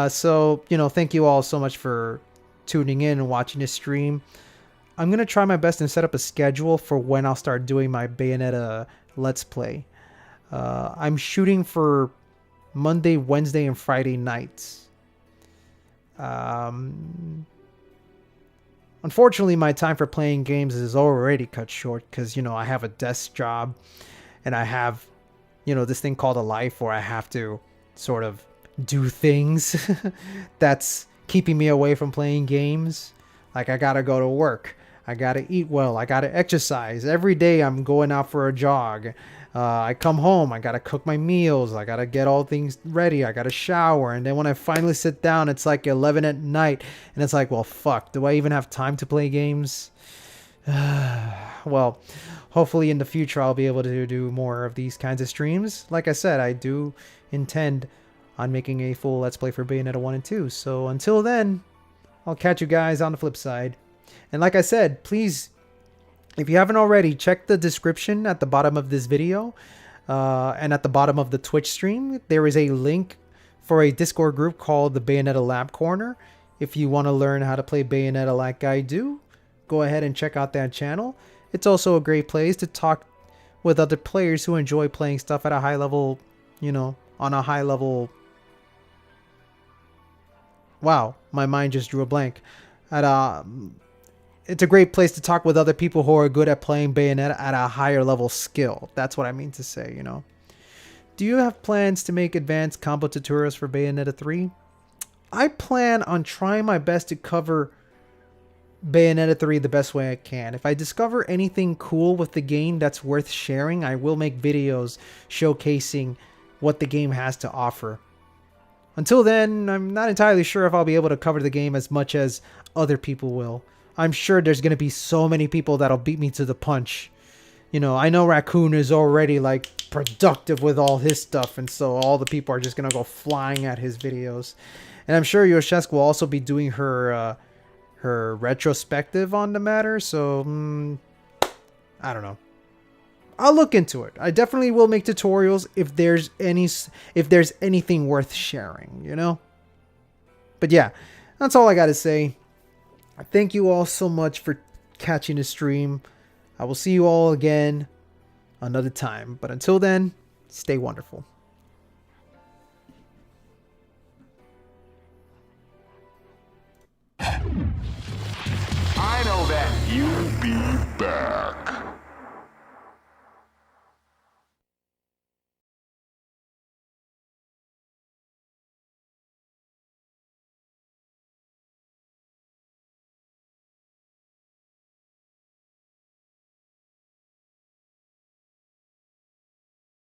So, you know, thank you all so much for tuning in and watching this stream. I'm gonna try my best and set up a schedule for when I'll start doing my Bayonetta Let's Play. I'm shooting for Monday, Wednesday, and Friday nights. Unfortunately, my time for playing games is already cut short because, you know, I have a desk job and I have, you know, this thing called a life where I have to sort of do things that's keeping me away from playing games. Like, I gotta go to work. I gotta eat well. I gotta exercise. Every day I'm going out for a jog. I come home. I gotta cook my meals. I gotta get all things ready. I gotta shower. And then when I finally sit down, it's like 11 at night. And it's like, well, fuck. Do I even have time to play games? Well, hopefully in the future I'll be able to do more of these kinds of streams. Like I said, I do intend on making a full Let's Play for Bayonetta 1 and 2. So until then, I'll catch you guys on the flip side. And like I said, please, if you haven't already, check the description at the bottom of this video and at the bottom of the Twitch stream. There is a link for a Discord group called the Bayonetta Lab Corner. If you want to learn how to play Bayonetta like I do, go ahead and check out that channel. It's also a great place to talk with other players who enjoy playing stuff at a high level, you know, on a high level. Wow, my mind just drew a blank. At it's a great place to talk with other people who are good at playing Bayonetta at a higher level skill. That's what I mean to say, you know. Do you have plans to make advanced combo tutorials for Bayonetta 3? I plan on trying my best to cover Bayonetta 3 the best way I can. If I discover anything cool with the game that's worth sharing, I will make videos showcasing what the game has to offer. Until then, I'm not entirely sure if I'll be able to cover the game as much as other people will. I'm sure there's going to be so many people that'll beat me to the punch. You know, I know Raccoon is already like productive with all his stuff, and so all the people are just going to go flying at his videos. And I'm sure Yoshesk will also be doing her her retrospective on the matter, so I don't know. I'll look into it. I definitely will make tutorials if there's anything worth sharing, you know? But yeah, that's all I got to say. Thank you all so much for catching the stream. I will see you all again another time. But until then, stay wonderful. I know that you'll be back.